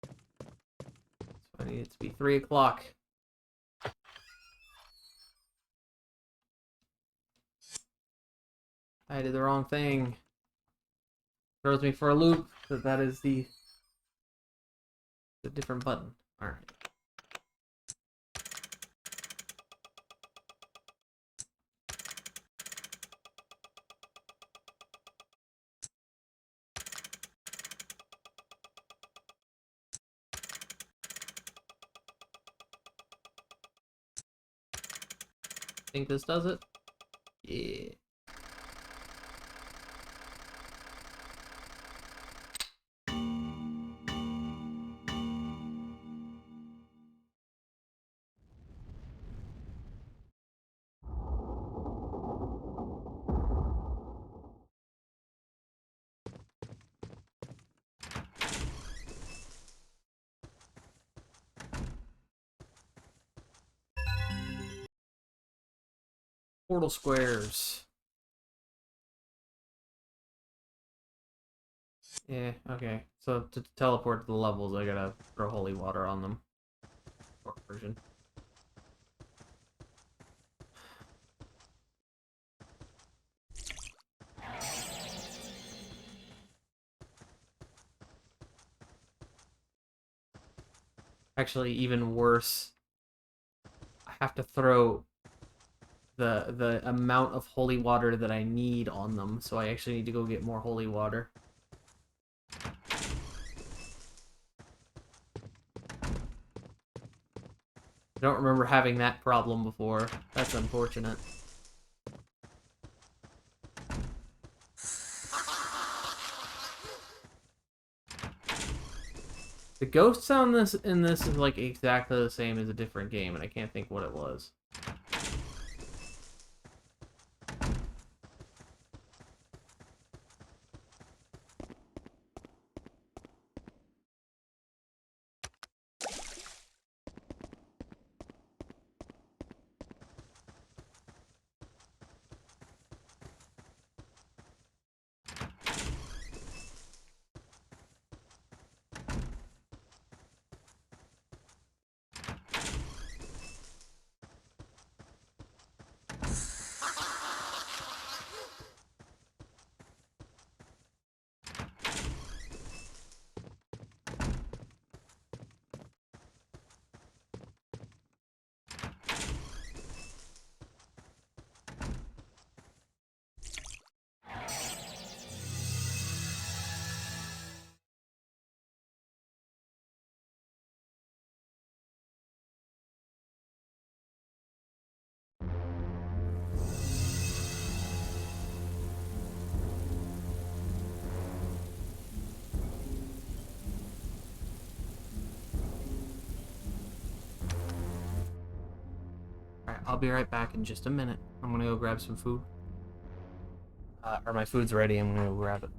So I need it to be 3 o'clock. I did the wrong thing. Throws me for a loop. That is the different button. Alright. think this does it. Yeah. Portal squares. Yeah, okay. So to teleport to the levels, I gotta throw holy water on them. Short version. Actually, even worse, I have to throw the amount of holy water that I need on them, so I actually need to go get more holy water. I don't remember having that problem before. That's unfortunate. The ghost sound in this is like exactly the same as a different game, and I can't think what it was. Alright, I'll be right back in just a minute. I'm gonna go grab some food. Or my food's ready, I'm gonna go grab it.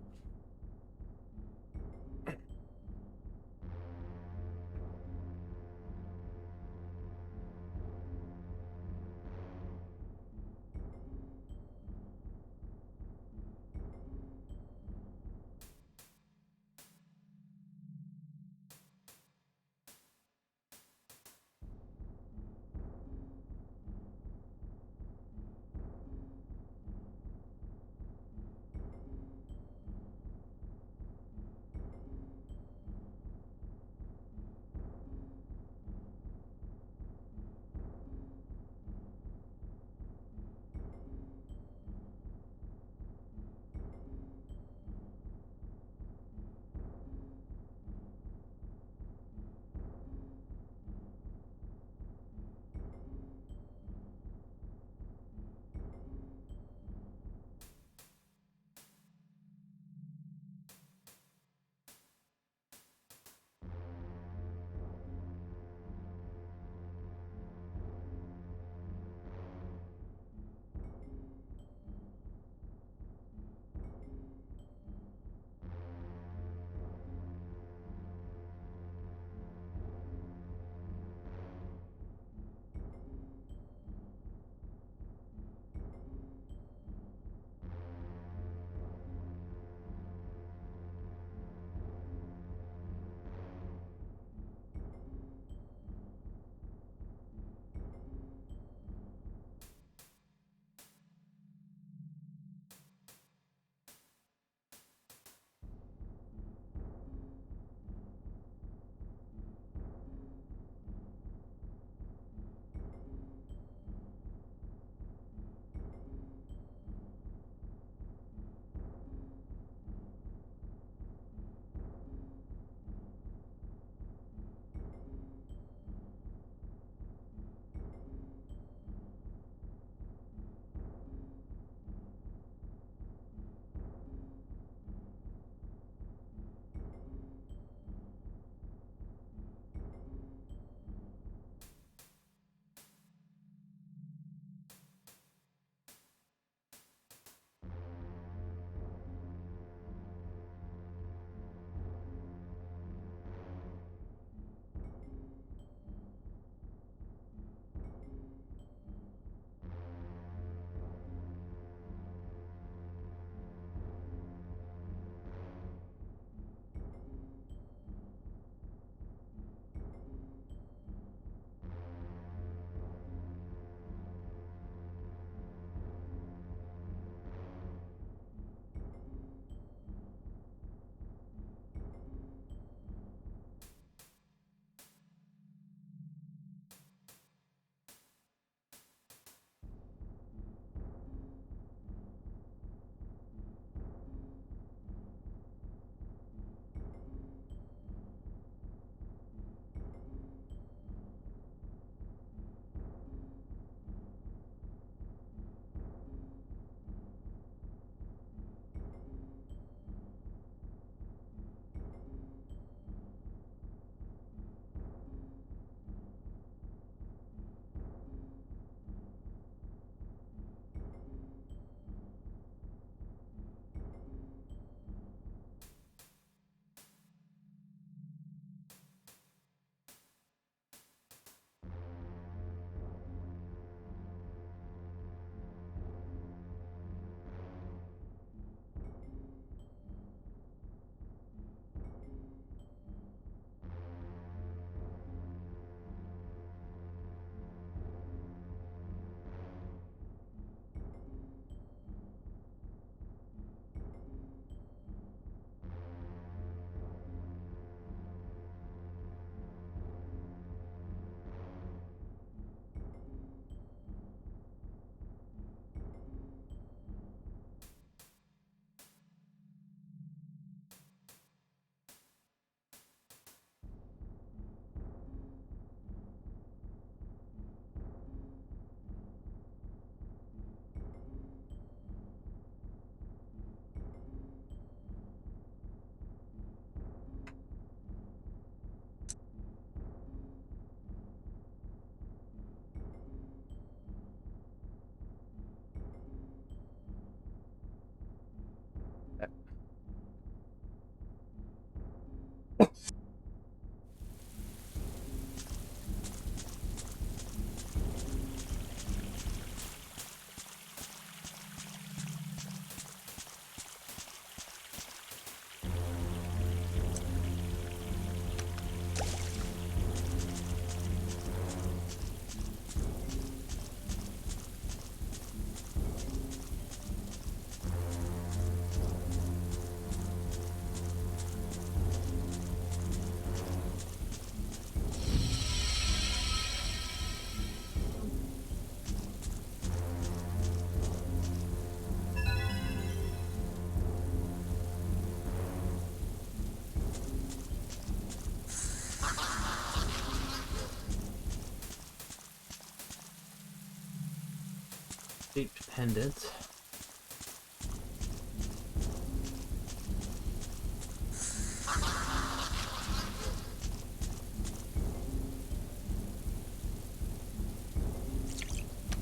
Shaped pendant.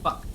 Fuck.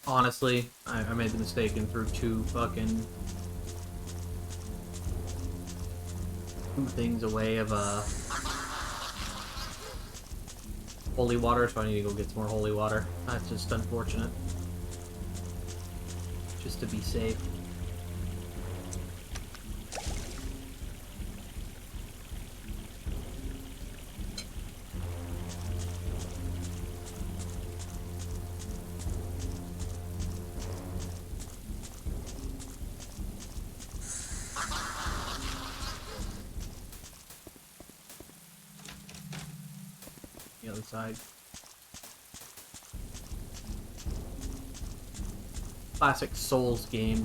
Honestly, I made the mistake and threw two things away of holy water, so I need to go get some more holy water. That's just unfortunate. Just to be safe. The other side. Classic Souls game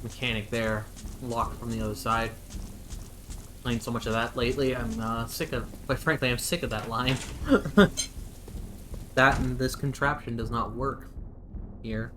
mechanic there. Locked from the other side. Playing so much of that lately, I'm sick of. Quite frankly, I'm sick of that line. That and this contraption does not work here.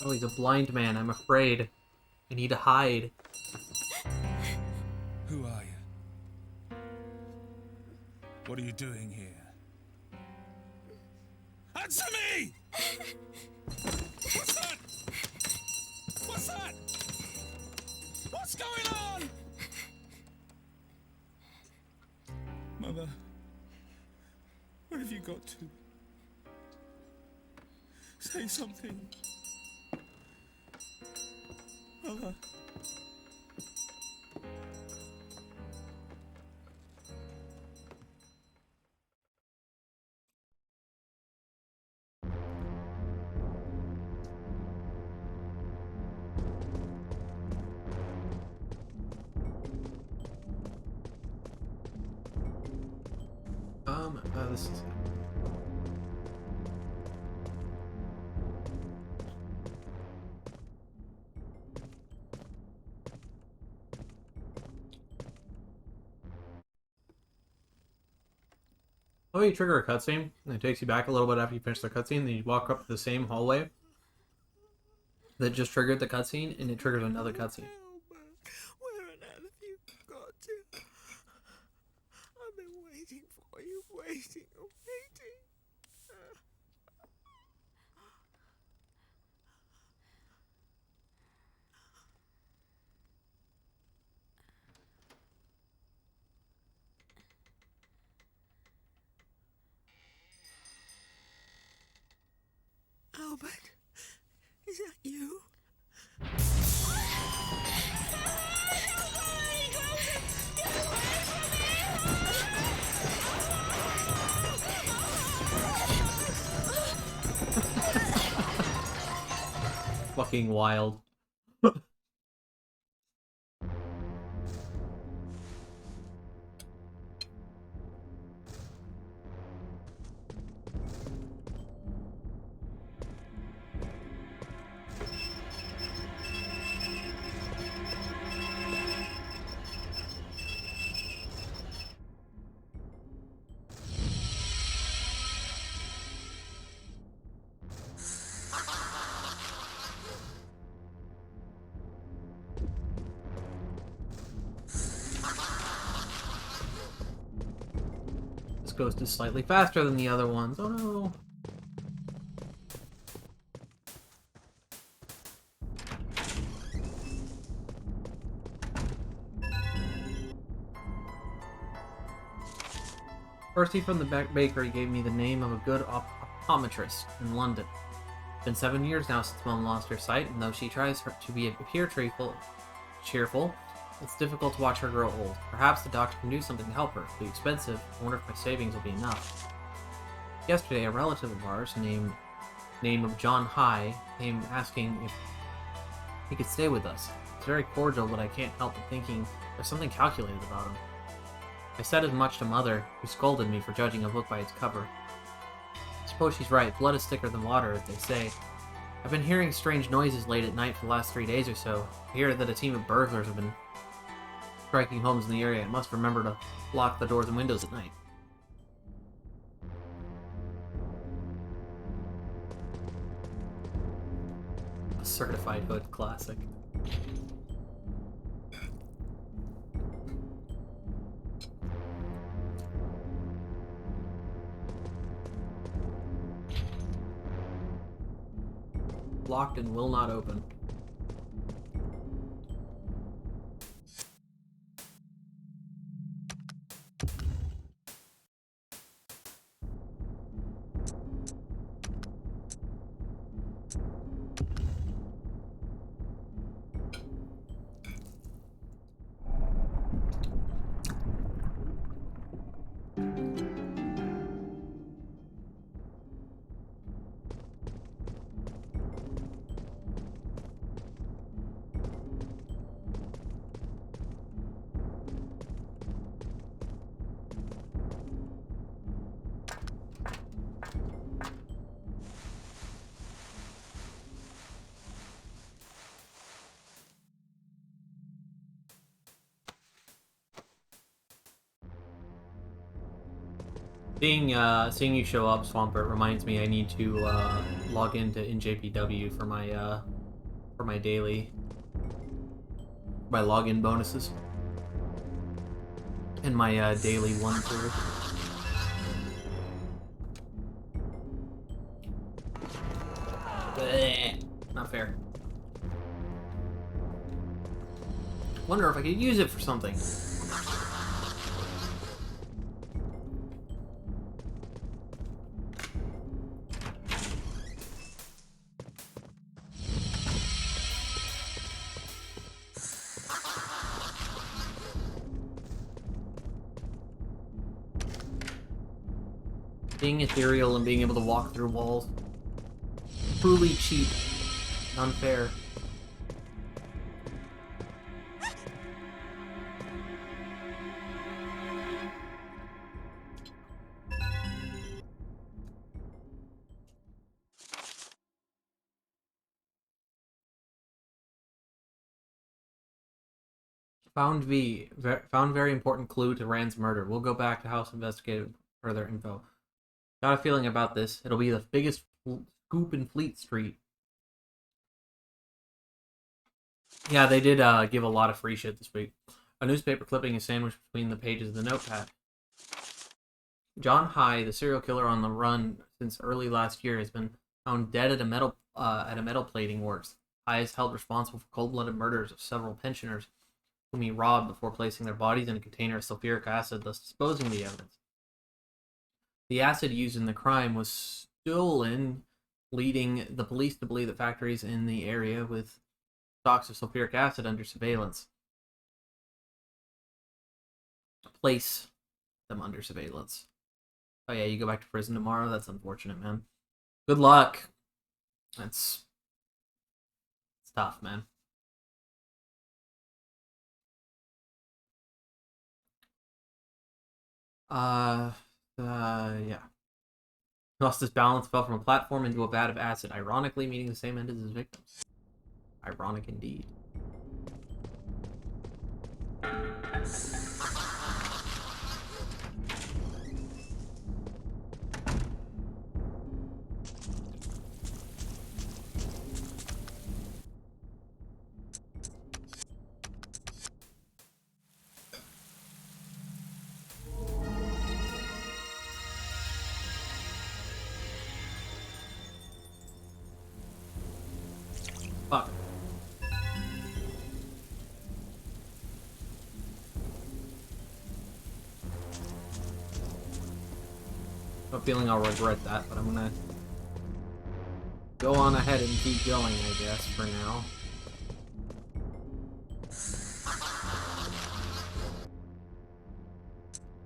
Oh, he's a blind man. I'm afraid. I need to hide. Who are you? What are you doing here? Answer me! What's that? What's that? What's going on? Mother, where have you got to? Say something. Mother. This is... Oh, you trigger a cutscene, and it takes you back a little bit after you finish the cutscene, then you walk up to the same hallway that just triggered the cutscene, and it triggers another cutscene. Where on earth have you got to? I've been waiting for you, waiting. Albert, is that you? Fucking wild. Ghost is slightly faster than the other ones. Oh no. Percy from the bakery gave me the name of a good optometrist in London. It's been 7 years now since Mom lost her sight, and though she tries to appear cheerful, it's difficult to watch her grow old. Perhaps the doctor can do something to help her. It'll be expensive. I wonder if my savings will be enough. Yesterday, a relative of ours, name of John High, came asking if he could stay with us. It's very cordial, but I can't help but thinking there's something calculated about him. I said as much to Mother, who scolded me for judging a book by its cover. I suppose she's right. Blood is thicker than water, as they say. I've been hearing strange noises late at night for the last 3 days or so. I hear that a team of burglars have been striking homes in the area. I must remember to lock the doors and windows at night. A certified hood classic. Locked and will not open. Seeing you show up, Swampert, reminds me I need to log into NJPW for my daily login bonuses and my daily 1/3. Not fair. Wonder if I could use it for something. Being ethereal and being able to walk through walls. Truly cheap. Unfair. Found very important clue to Rand's murder. We'll go back to house investigate further info. Got a feeling about this. It'll be the biggest scoop in Fleet Street. Yeah, they did give a lot of free shit this week. A newspaper clipping is sandwiched between the pages of the notepad. John High, the serial killer on the run since early last year, has been found dead at a metal plating works. High is held responsible for cold-blooded murders of several pensioners whom he robbed before placing their bodies in a container of sulfuric acid, thus disposing of the evidence. The acid used in the crime was stolen, leading the police to believe that factories in the area with stocks of sulfuric acid under surveillance place them under surveillance. Oh yeah, you go back to prison tomorrow? That's unfortunate, man. Good luck. It's tough, man. Yeah. Lost his balance, fell from a platform into a vat of acid, ironically meeting the same end as his victims. Ironic indeed. Fuck. feeling I'll regret that, but I'm gonna go on ahead and keep going, I guess, for now.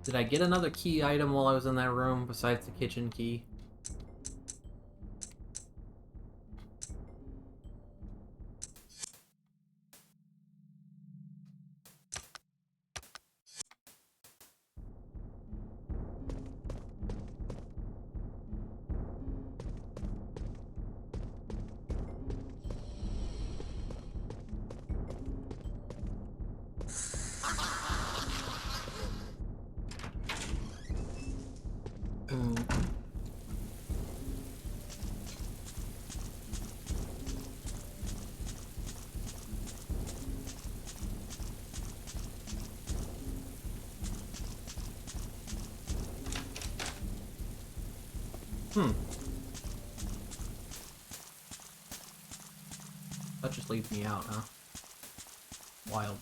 Did I get another key item while I was in that room besides the kitchen key? That just leaves me out, huh? Wild.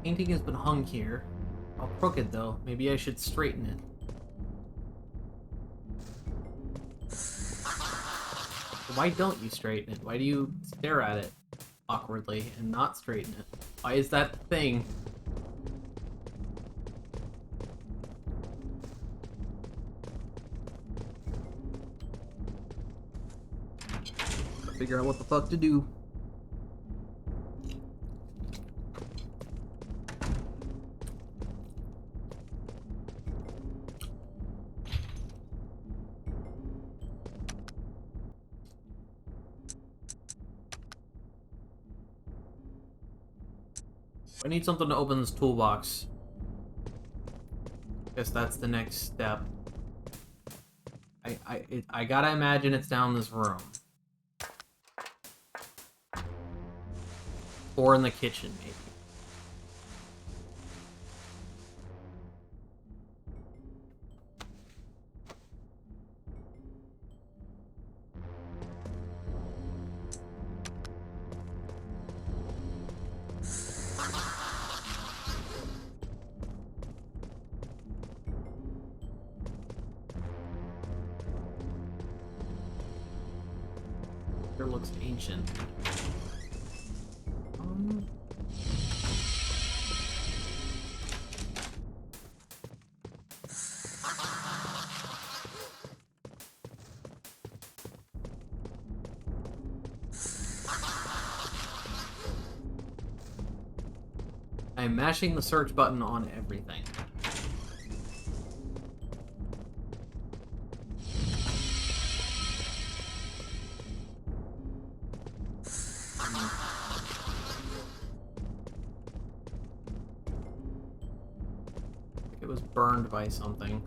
Painting has been hung here. All crooked, though. Maybe I should straighten it. Why don't you straighten it? Why do you stare at it awkwardly and not straighten it? Why is that the thing? Gotta figure out what the fuck to do. I need something to open this toolbox. Guess that's the next step. I gotta imagine it's down this room. Or in the kitchen, maybe. It looks ancient. I'm mashing the search button on everything. It was burned by something.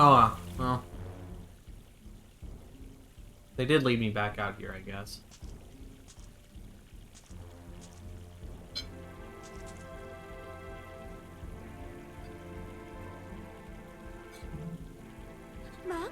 Oh, well. They did lead me back out here, I guess. Mum?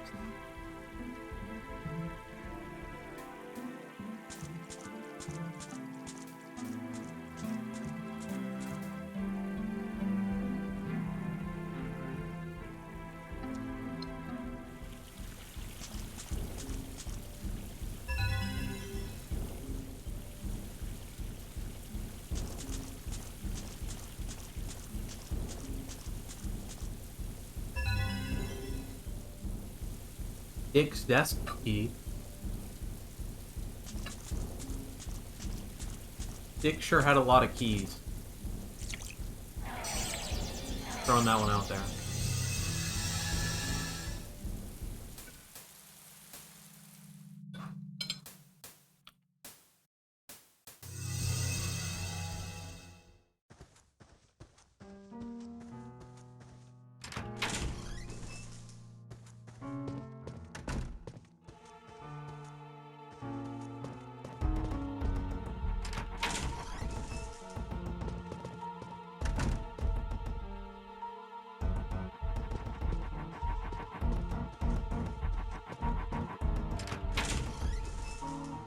Dick's desk key. Dick sure had a lot of keys. Throwing that one out there.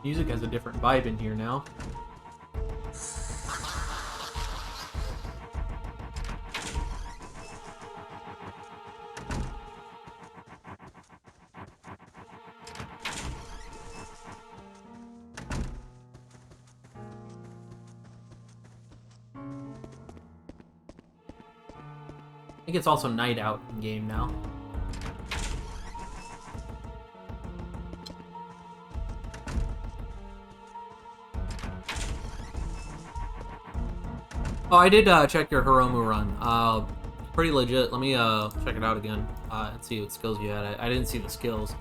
Music has a different vibe in here now. I think it's also night out in game now. Oh, I did check your Hiromu run. Pretty legit. Let me check it out again and see what skills you had. I didn't see the skills.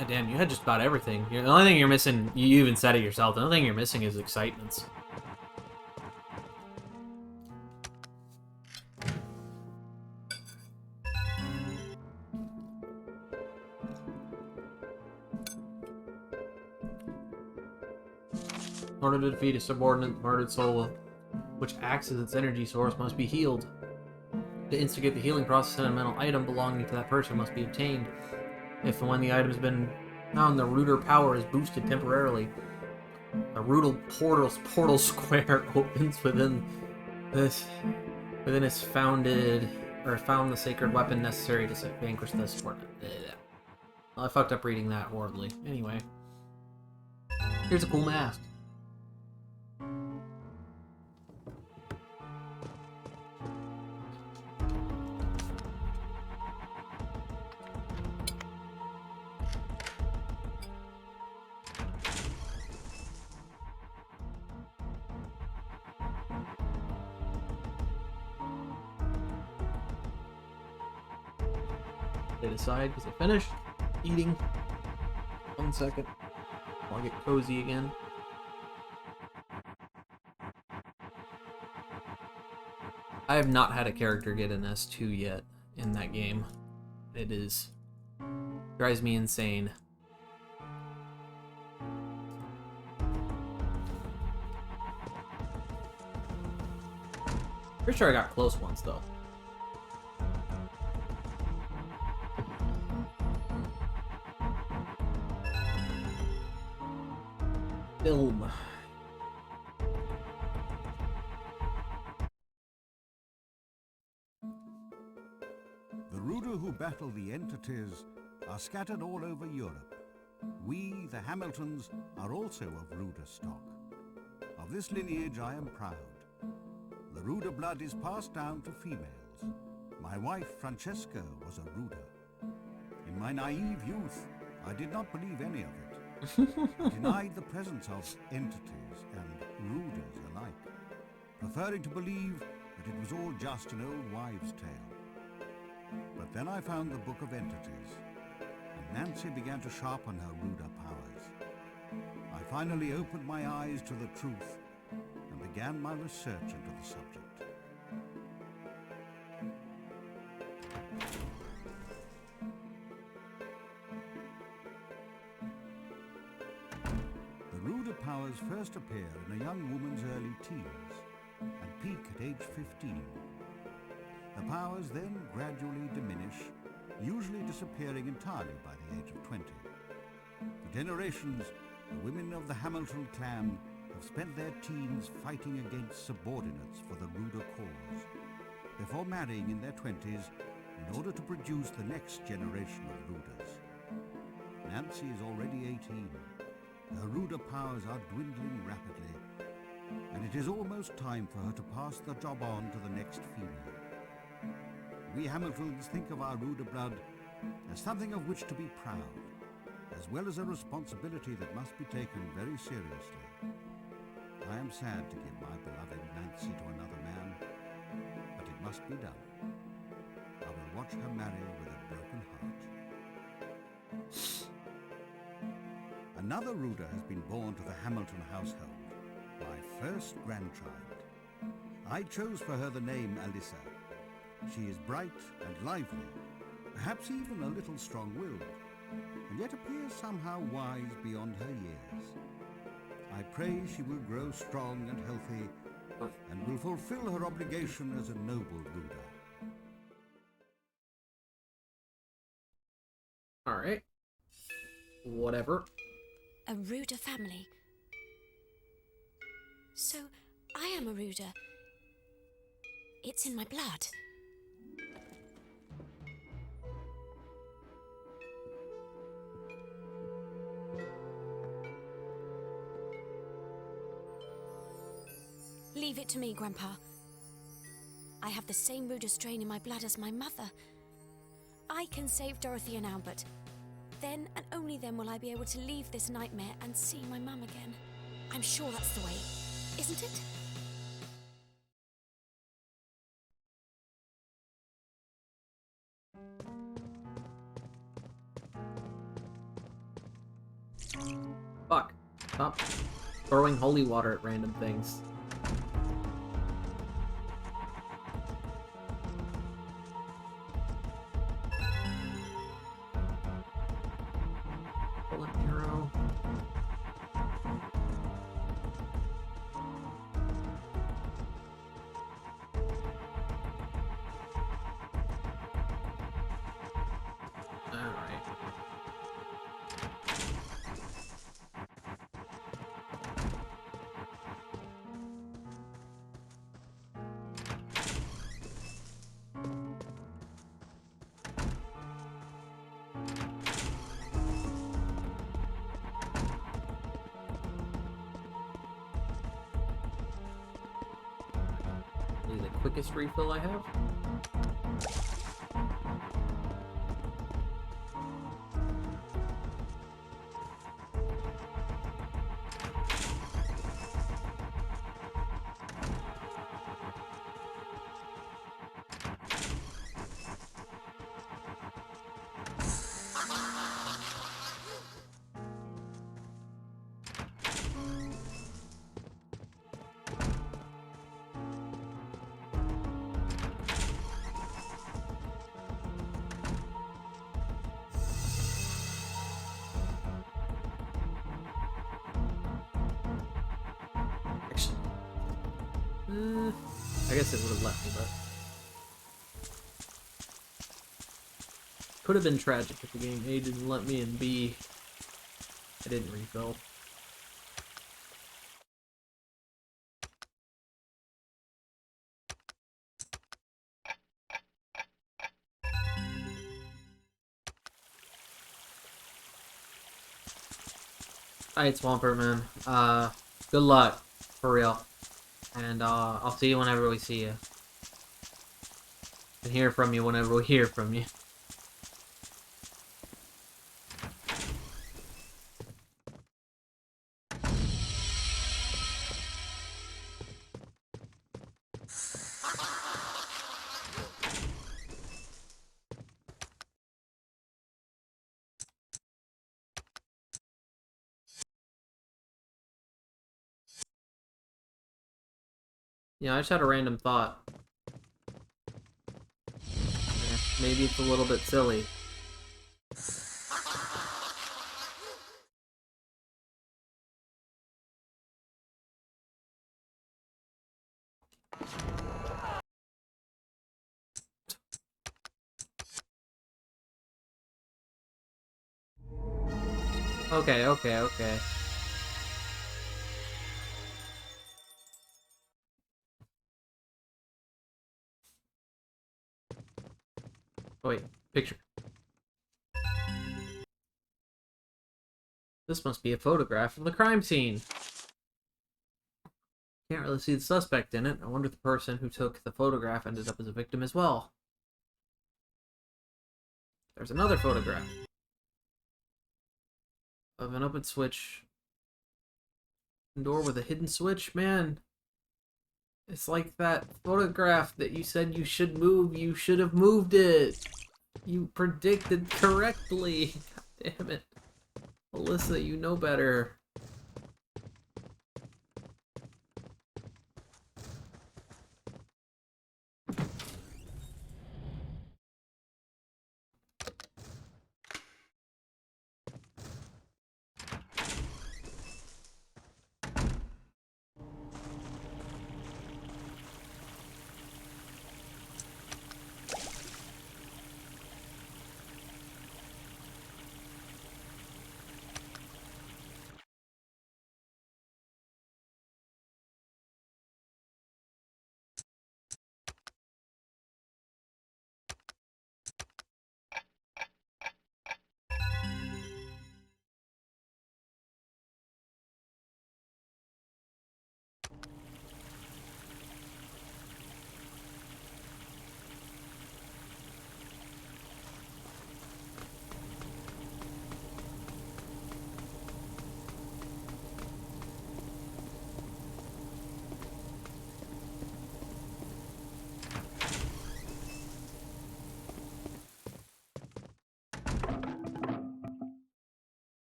Oh, damn, you had just about everything. The only thing you're missing, you even said it yourself, the only thing you're missing is excitements. In order to defeat a subordinate, the murdered soul, which acts as its energy source, must be healed. To instigate the healing process, a mental item belonging to that person must be obtained. If and when the item has been found, the rooter power is boosted temporarily. A rooter portal square opens within its found the sacred weapon necessary to vanquish the subordinate. Well, I fucked up reading that horribly. Anyway, here's a cool mask. They decide because they finished eating. 1 second. I'll get cozy again. I have not had a character get an S2 yet in that game. It drives me insane. Pretty sure I got close once though. Film. The Ruder who battle the entities are scattered all over Europe. We, the Hamiltons, are also of Ruder stock. Of this lineage I am proud. The Ruder blood is passed down to females. My wife, Francesca, was a Ruder. In my naive youth, I did not believe any of it. I denied the presence of entities and Ruders alike, preferring to believe that it was all just an old wives' tale. But then I found the Book of Entities, and Nancy began to sharpen her Ruder powers. I finally opened my eyes to the truth and began my research into the subject. The Ruder powers first appear in a young woman's early teens and peak at age 15. The powers then gradually diminish, usually disappearing entirely by the age of 20. For generations, the women of the Hamilton clan have spent their teens fighting against subordinates for the Ruder cause, before marrying in their 20s in order to produce the next generation of Ruders. Nancy is already 18. Her Ruder powers are dwindling rapidly, and it is almost time for her to pass the job on to the next female. we Hamiltons think of our Ruder blood as something of which to be proud, as well as a responsibility that must be taken very seriously. I am sad to give my beloved Nancy to another man, but it must be done. I will watch her marry with a broken heart. Another Ruder has been born to the Hamilton household, my first grandchild. I chose for her the name Alyssa. She is bright and lively, perhaps even a little strong-willed, and yet appears somehow wise beyond her years. I pray she will grow strong and healthy and will fulfill her obligation as a noble Ruder. Alright. Whatever. A Ruder family. So, I am a Ruder. It's in my blood. Leave it to me, Grandpa. I have the same Ruder strain in my blood as my mother. I can save Dorothy and Albert. Then and only then will I be able to leave this nightmare and see my mum again. I'm sure that's the way, isn't it? Fuck. Stop throwing holy water at random things. Bullet arrow. Alright. Maybe the quickest refill I have? I guess it would have let me, but could have been tragic if the game A didn't let me and B I didn't refill. Alright, Swampert, man. Good luck, for real. And I'll see you whenever we see you. And hear from you whenever we hear from you. Yeah, I just had a random thought. Maybe it's a little bit silly. Okay. Oh, wait, picture. This must be a photograph of the crime scene. Can't really see the suspect in it. I wonder if the person who took the photograph ended up as a victim as well. There's another photograph of an open switch. Door with a hidden switch, man. It's like that photograph that you said you should move. You should have moved it. You predicted correctly. God damn it. Alyssa, you know better.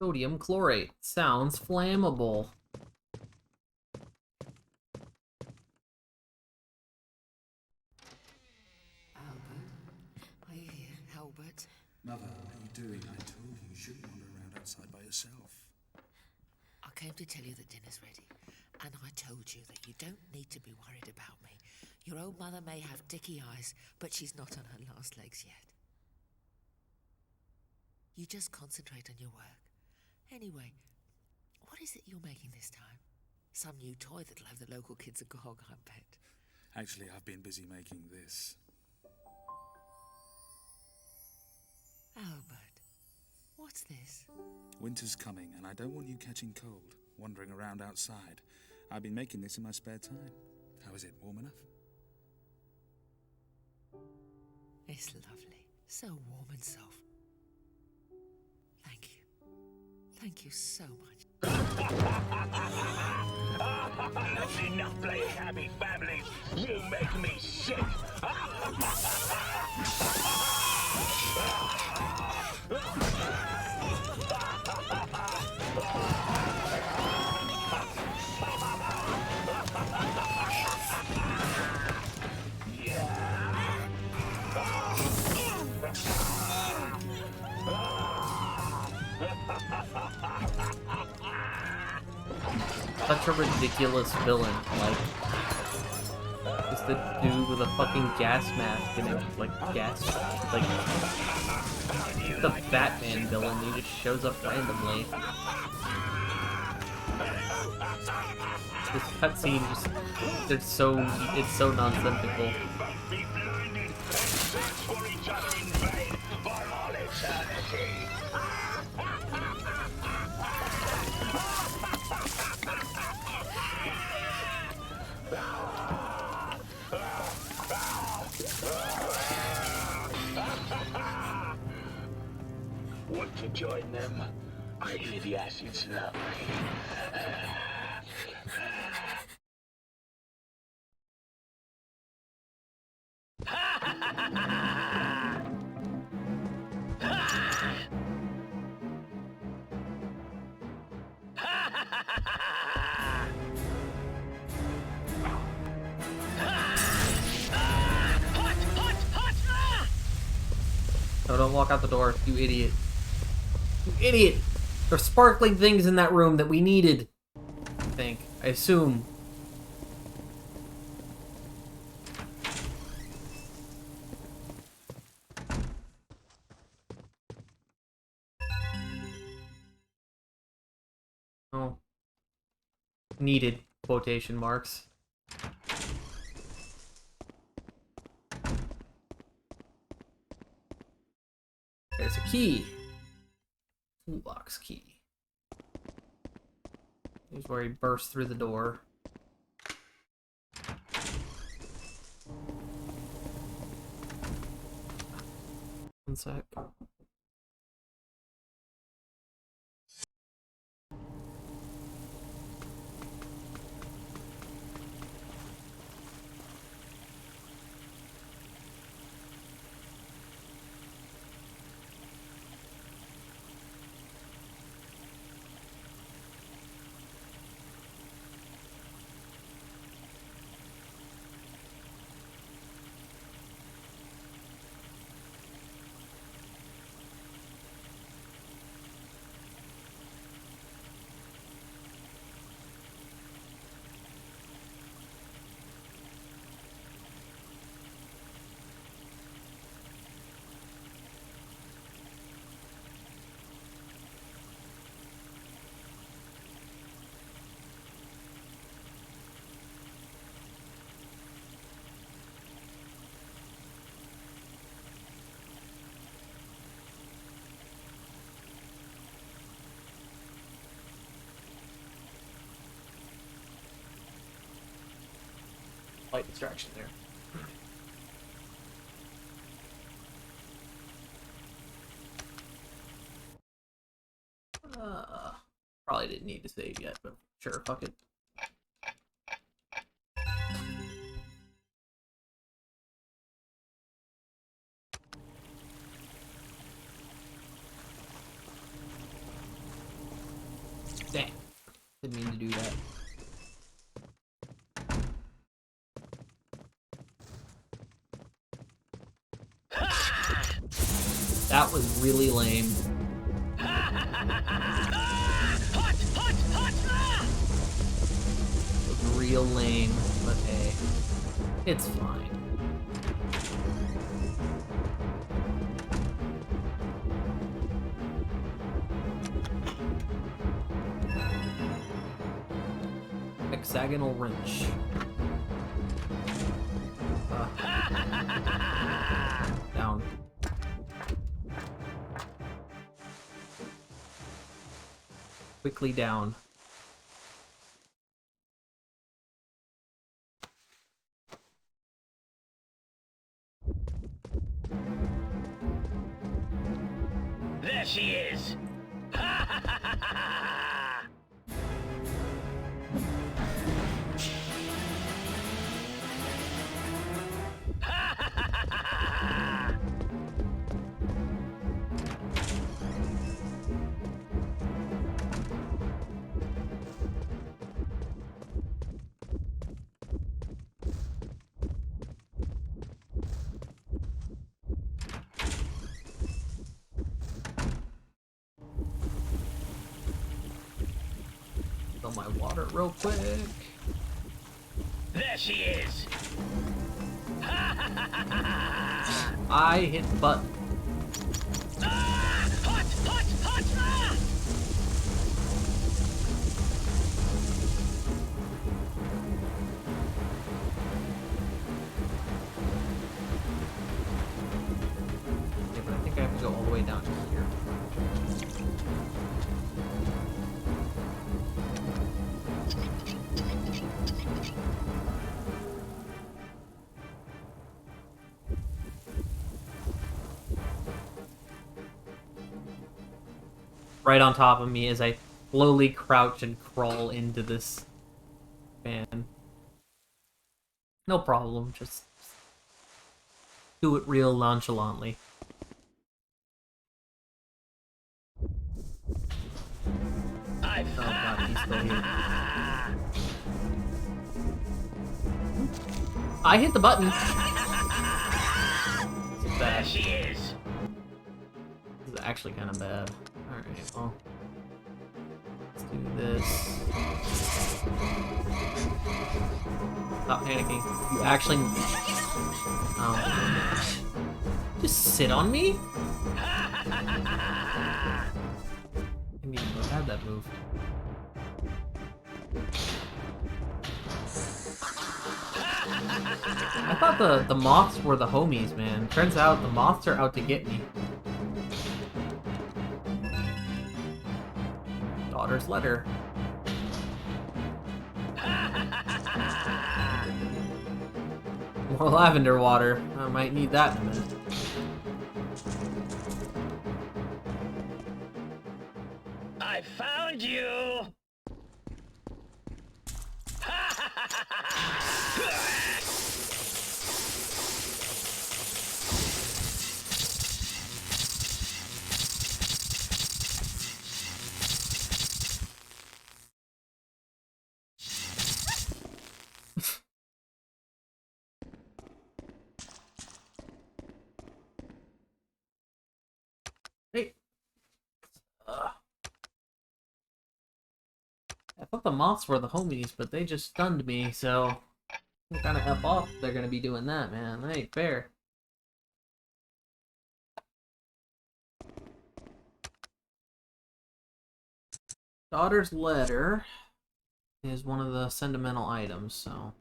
Sodium chlorate. Sounds flammable. Albert? Are you here, Albert? Mother, what are you doing? I told you you shouldn't wander around outside by yourself. I came to tell you that dinner's ready. And I told you that you don't need to be worried about me. Your old mother may have dicky eyes, but she's not on her last legs yet. You just concentrate on your work. Anyway, what is it you're making this time? Some new toy that'll have the local kids agog, I bet. Actually, I've been busy making this. Albert, what's this? Winter's coming, and I don't want you catching cold, wandering around outside. I've been making this in my spare time. How is it, warm enough? It's lovely. So warm and soft. Thank you. Thank you so much. That's enough playing happy families. You make me sick. Such a ridiculous villain. Like, just the dude with a fucking gas mask and a, like, gas, like, the Batman villain. He just shows up randomly. This cutscene just, it's so nonsensical. Want to join them? I hear the acid's lovely. No, don't walk out the door, you idiot. You idiot! There's sparkling things in that room that we needed. I think. I assume. Oh. Needed. Quotation marks. There's a key. Toolbox key. Here's where he bursts through the door. One sec. Light distraction there. Probably didn't need to save yet, but sure, fuck it. Dang. Didn't mean to do that. That was really lame. It was real lame, but hey, it's fine. Hexagonal wrench. Down. Quickly down. There she is! Ha ha ha ha ha! Fill my water real quick. There she is! I hit the button. Hot! Hot! Hot! Ah! Yeah, but I think I have to go all the way down to here. Right on top of me as I slowly crouch and crawl into this fan. No problem, just do it real nonchalantly. Oh god, he's still here. I hit the button. This is bad. There she is! This is actually kind of bad. Alright, well. Let's do this. Stop panicking. You actually... Just sit on me? I need to go have that move. I thought the moths were the homies, man. Turns out the moths are out to get me. Daughter's letter. More lavender water. I might need that in a minute. I found you! Hey. I thought the moths were the homies, but they just stunned me, so I'm kind of F off if they're gonna be doing that, man. That ain't fair. Daughter's letter is one of the sentimental items, so...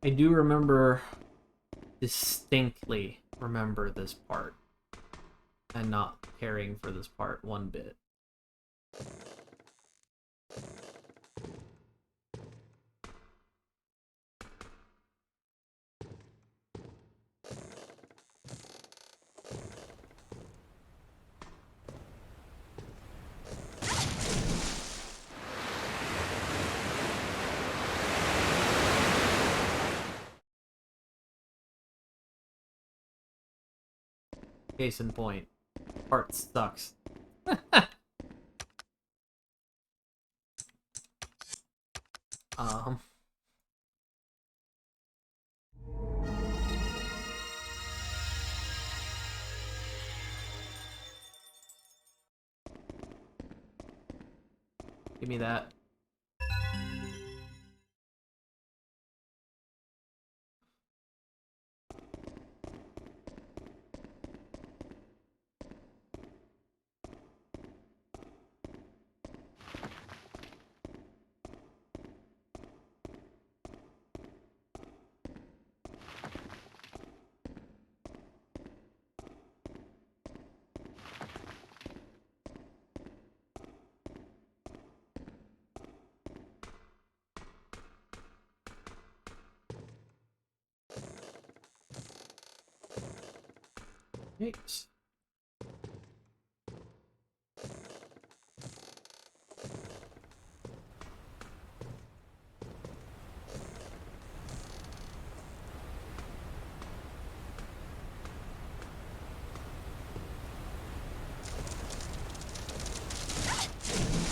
I do distinctly remember this part, and not caring for this part one bit. Case in point, part sucks. um. Give me that. Thanks.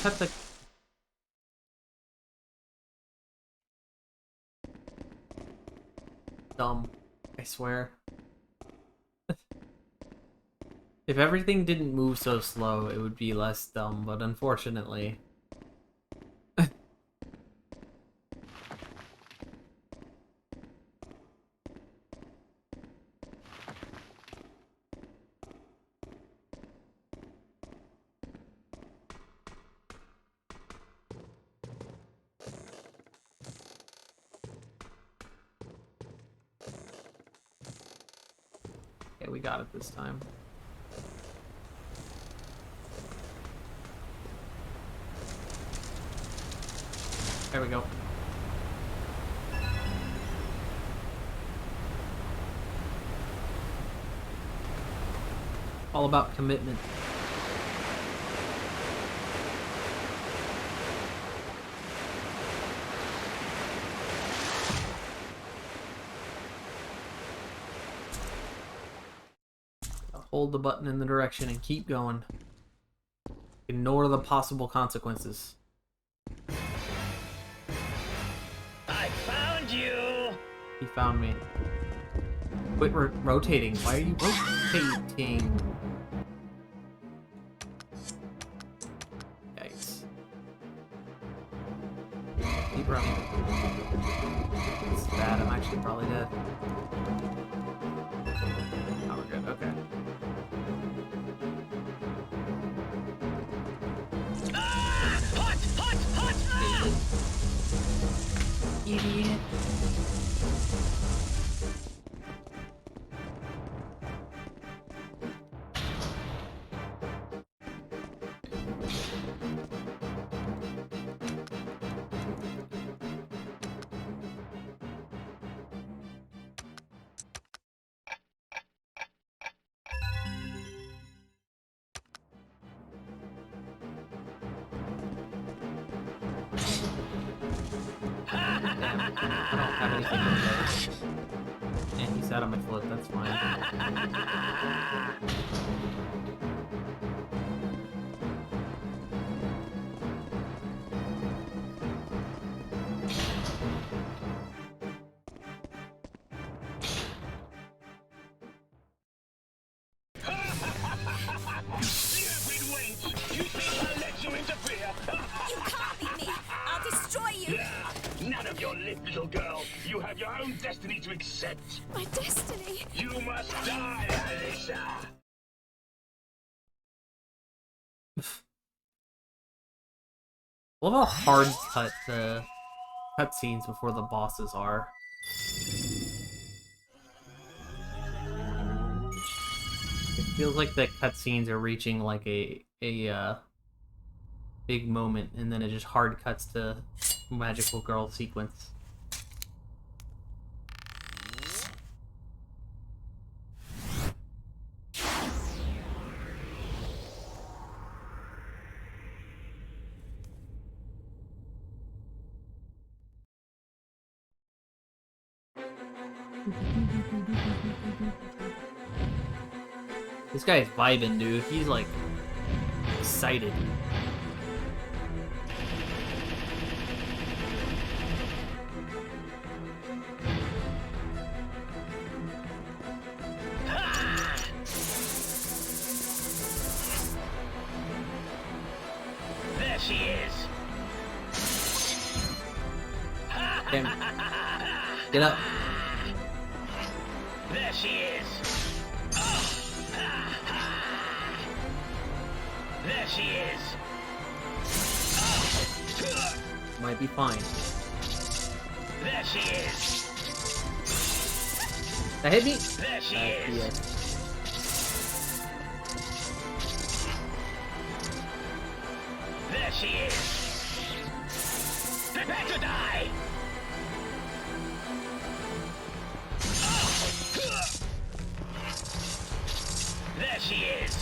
Cut the... Dumb. I swear. If everything didn't move so slow, it would be less dumb, but unfortunately... Okay, we got it this time. There we go. All about commitment. Hold the button in the direction and keep going. Ignore the possible consequences. I found you! He found me. Quit rotating. Why are you rotating? Yikes. Deep breath. This is bad. I'm actually probably dead. Oh, we're good. Okay. Idiot. I don't have anything to play. And he's out on my foot, that's fine. Stupid wench! You think I'll let you interfere? You can't beat me! I'll destroy you! None of your lip, little girl. You have your own destiny to accept. My destiny! You must die, Alyssa! I love how hard cut the cutscenes before the bosses are. It feels like the cutscenes are reaching like a big moment, and then it just hard cuts to magical girl sequence. This guy's vibing, dude. He's like excited. There she is. Damn. Get up. There she is. There she is. Might be fine. There she is. That hit me? There she is. Yes. There she is. Prepare to die. There she is.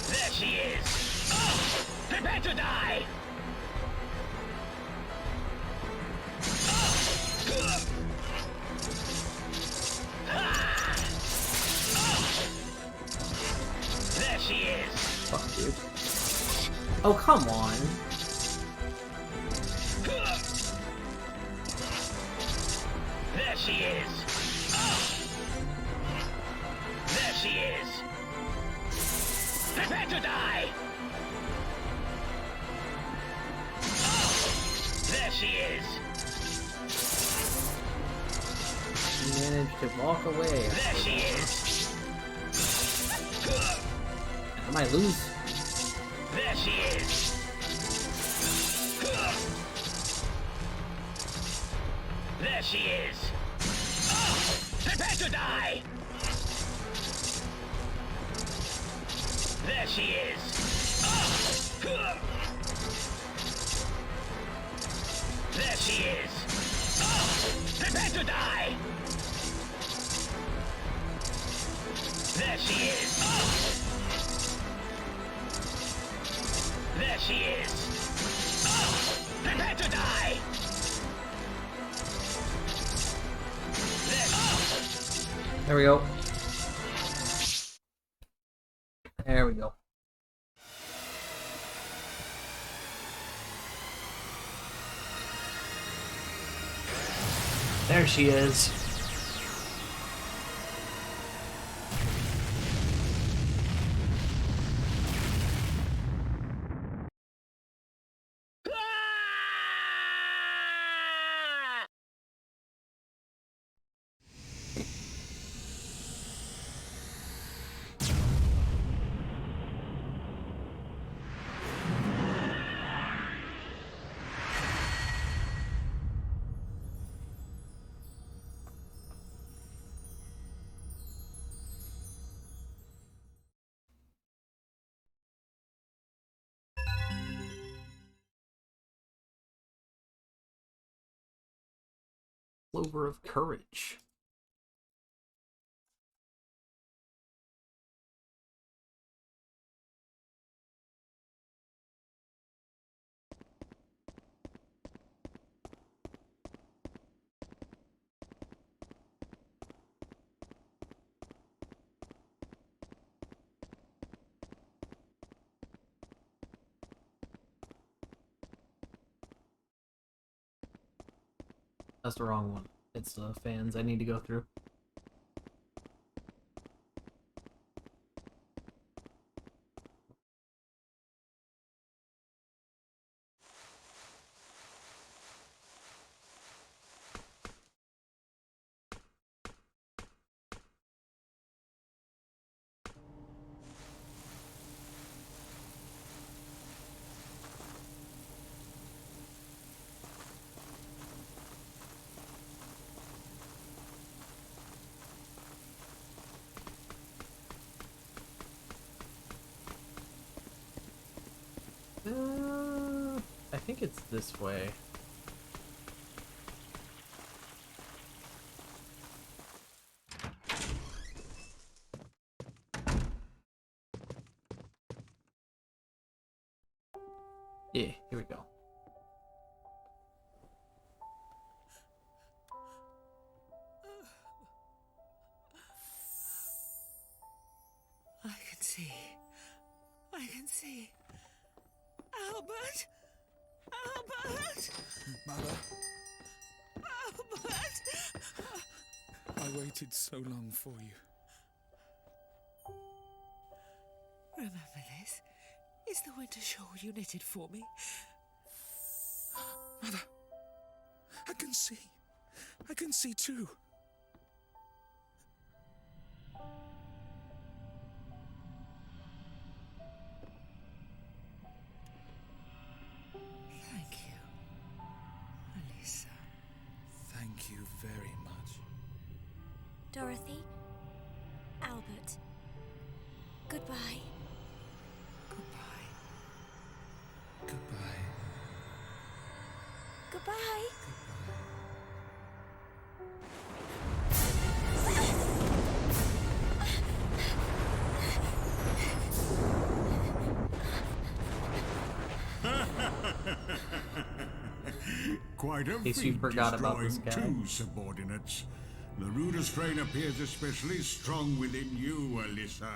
There she is. Prepare to die. There she is. Fuck, dude. Oh, come on. There she is. There she is. Prepare to die. There she is. He managed to walk away. There she is. I might lose. There she is. There she is. Prepare to die. There she is. There she is. Prepare to die. There she is. There she is. Prepare to die. There we go. There we go. There she is. Clover of Courage. That's the wrong one. It's the fans I need to go through. I think it's this way. Yeah, here we go. I can see. I can see. Albert! Albert! Mother, Albert! I waited so long for you. Remember this? Is the winter shawl you knitted for me? Mother, I can see. I can see too. Thank you, Alyssa. Thank you very much. Dorothy, Albert, goodbye. Goodbye. Goodbye. Goodbye. Quite a case you feat forgot about this destroying guy. two subordinates. The Ruder strain appears especially strong within you, Alyssa.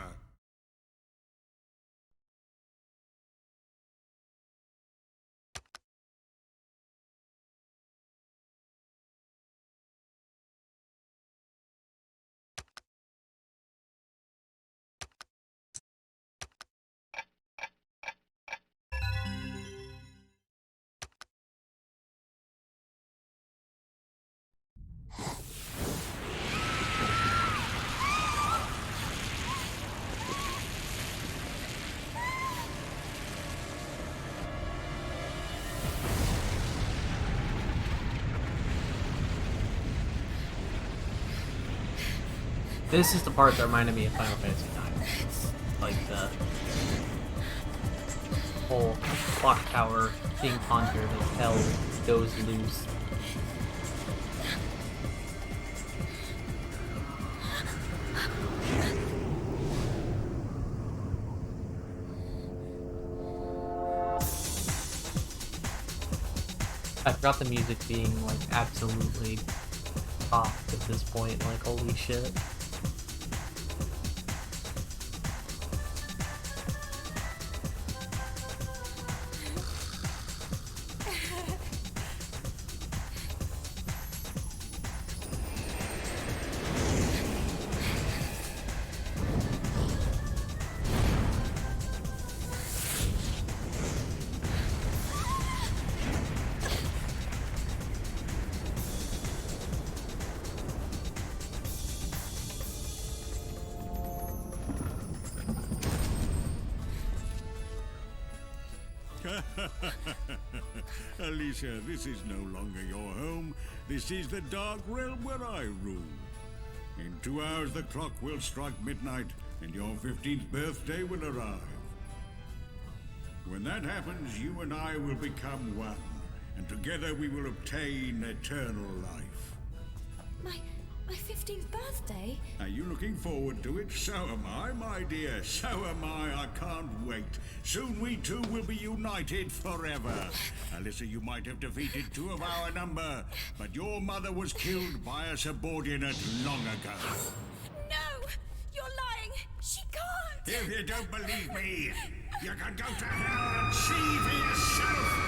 This is the part that reminded me of Final Fantasy IX. Like the whole clock tower King Haunter that hell goes loose. I forgot the music being like absolutely top at this point, like holy shit. Alicia, this is no longer your home. This is the Dark Realm where I rule. In 2 hours, the clock will strike midnight, and your 15th birthday will arrive. When that happens, you and I will become one, and together we will obtain eternal life. My 15th birthday? Are you looking forward to it? So am I, my dear. So am I. I can't wait. Soon we two will be united forever. Alyssa, you might have defeated 2 of our number, but your mother was killed by a subordinate long ago. No! You're lying! She can't! If you don't believe me, you can go to hell and see for yourself!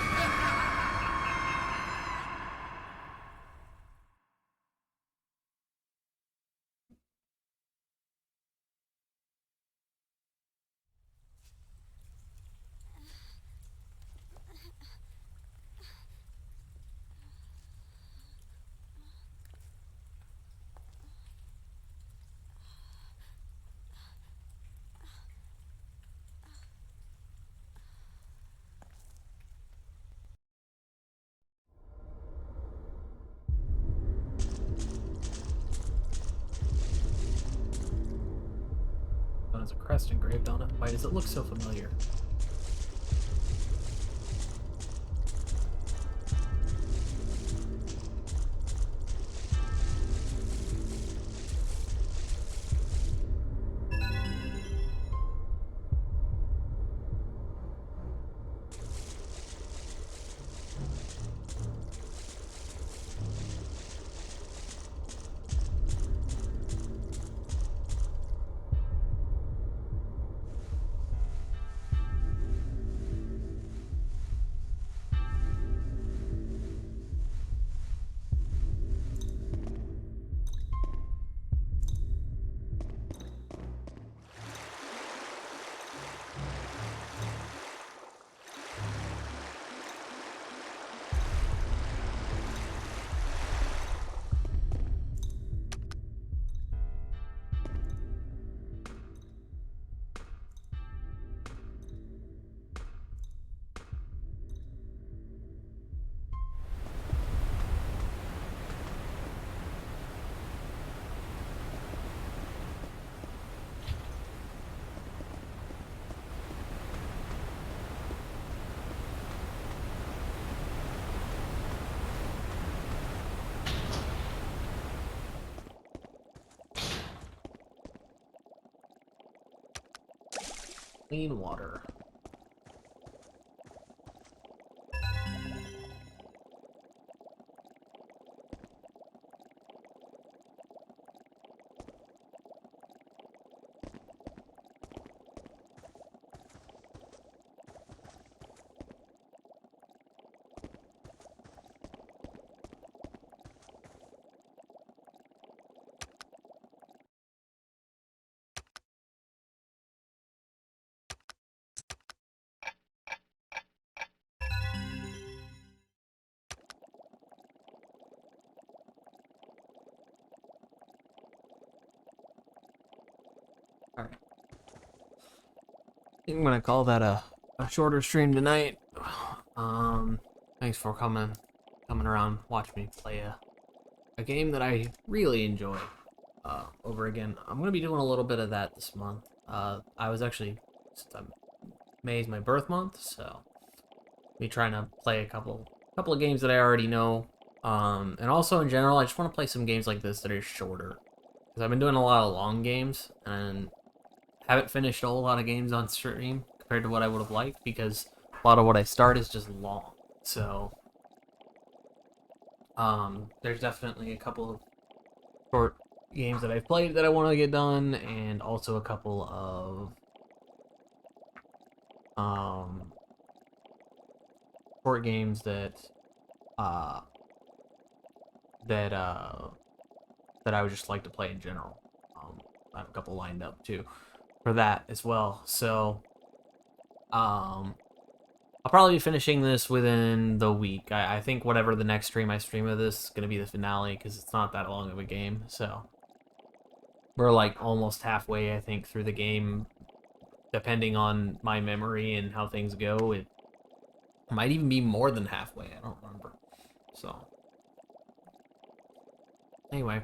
There's a crest engraved on it. Why does it look so familiar? Clean water. Alright. I think I'm gonna call that a shorter stream tonight. Thanks for coming around, watch me play a game that I really enjoy over again. I'm gonna be doing a little bit of that this month. I was actually, since May's my birth month, so me trying to play a couple of games that I already know. And also in general, I just want to play some games like this that are shorter. Because I've been doing a lot of long games, and haven't finished a whole lot of games on stream compared to what I would have liked, because a lot of what I start is just long. So, there's definitely a couple of short games that I've played that I want to get done, and also a couple of, short games that, that I would just like to play in general. I have a couple lined up too for that as well. So, I'll probably be finishing this within the week. I think whatever the next stream I stream of this is gonna be the finale, because it's not that long of a game. So we're like almost halfway, I think, through the game, depending on my memory and how things go. It might even be more than halfway. I don't remember. So anyway,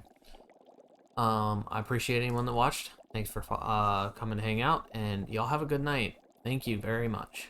I appreciate anyone that watched. Thanks for coming to hang out, and y'all have a good night. Thank you very much.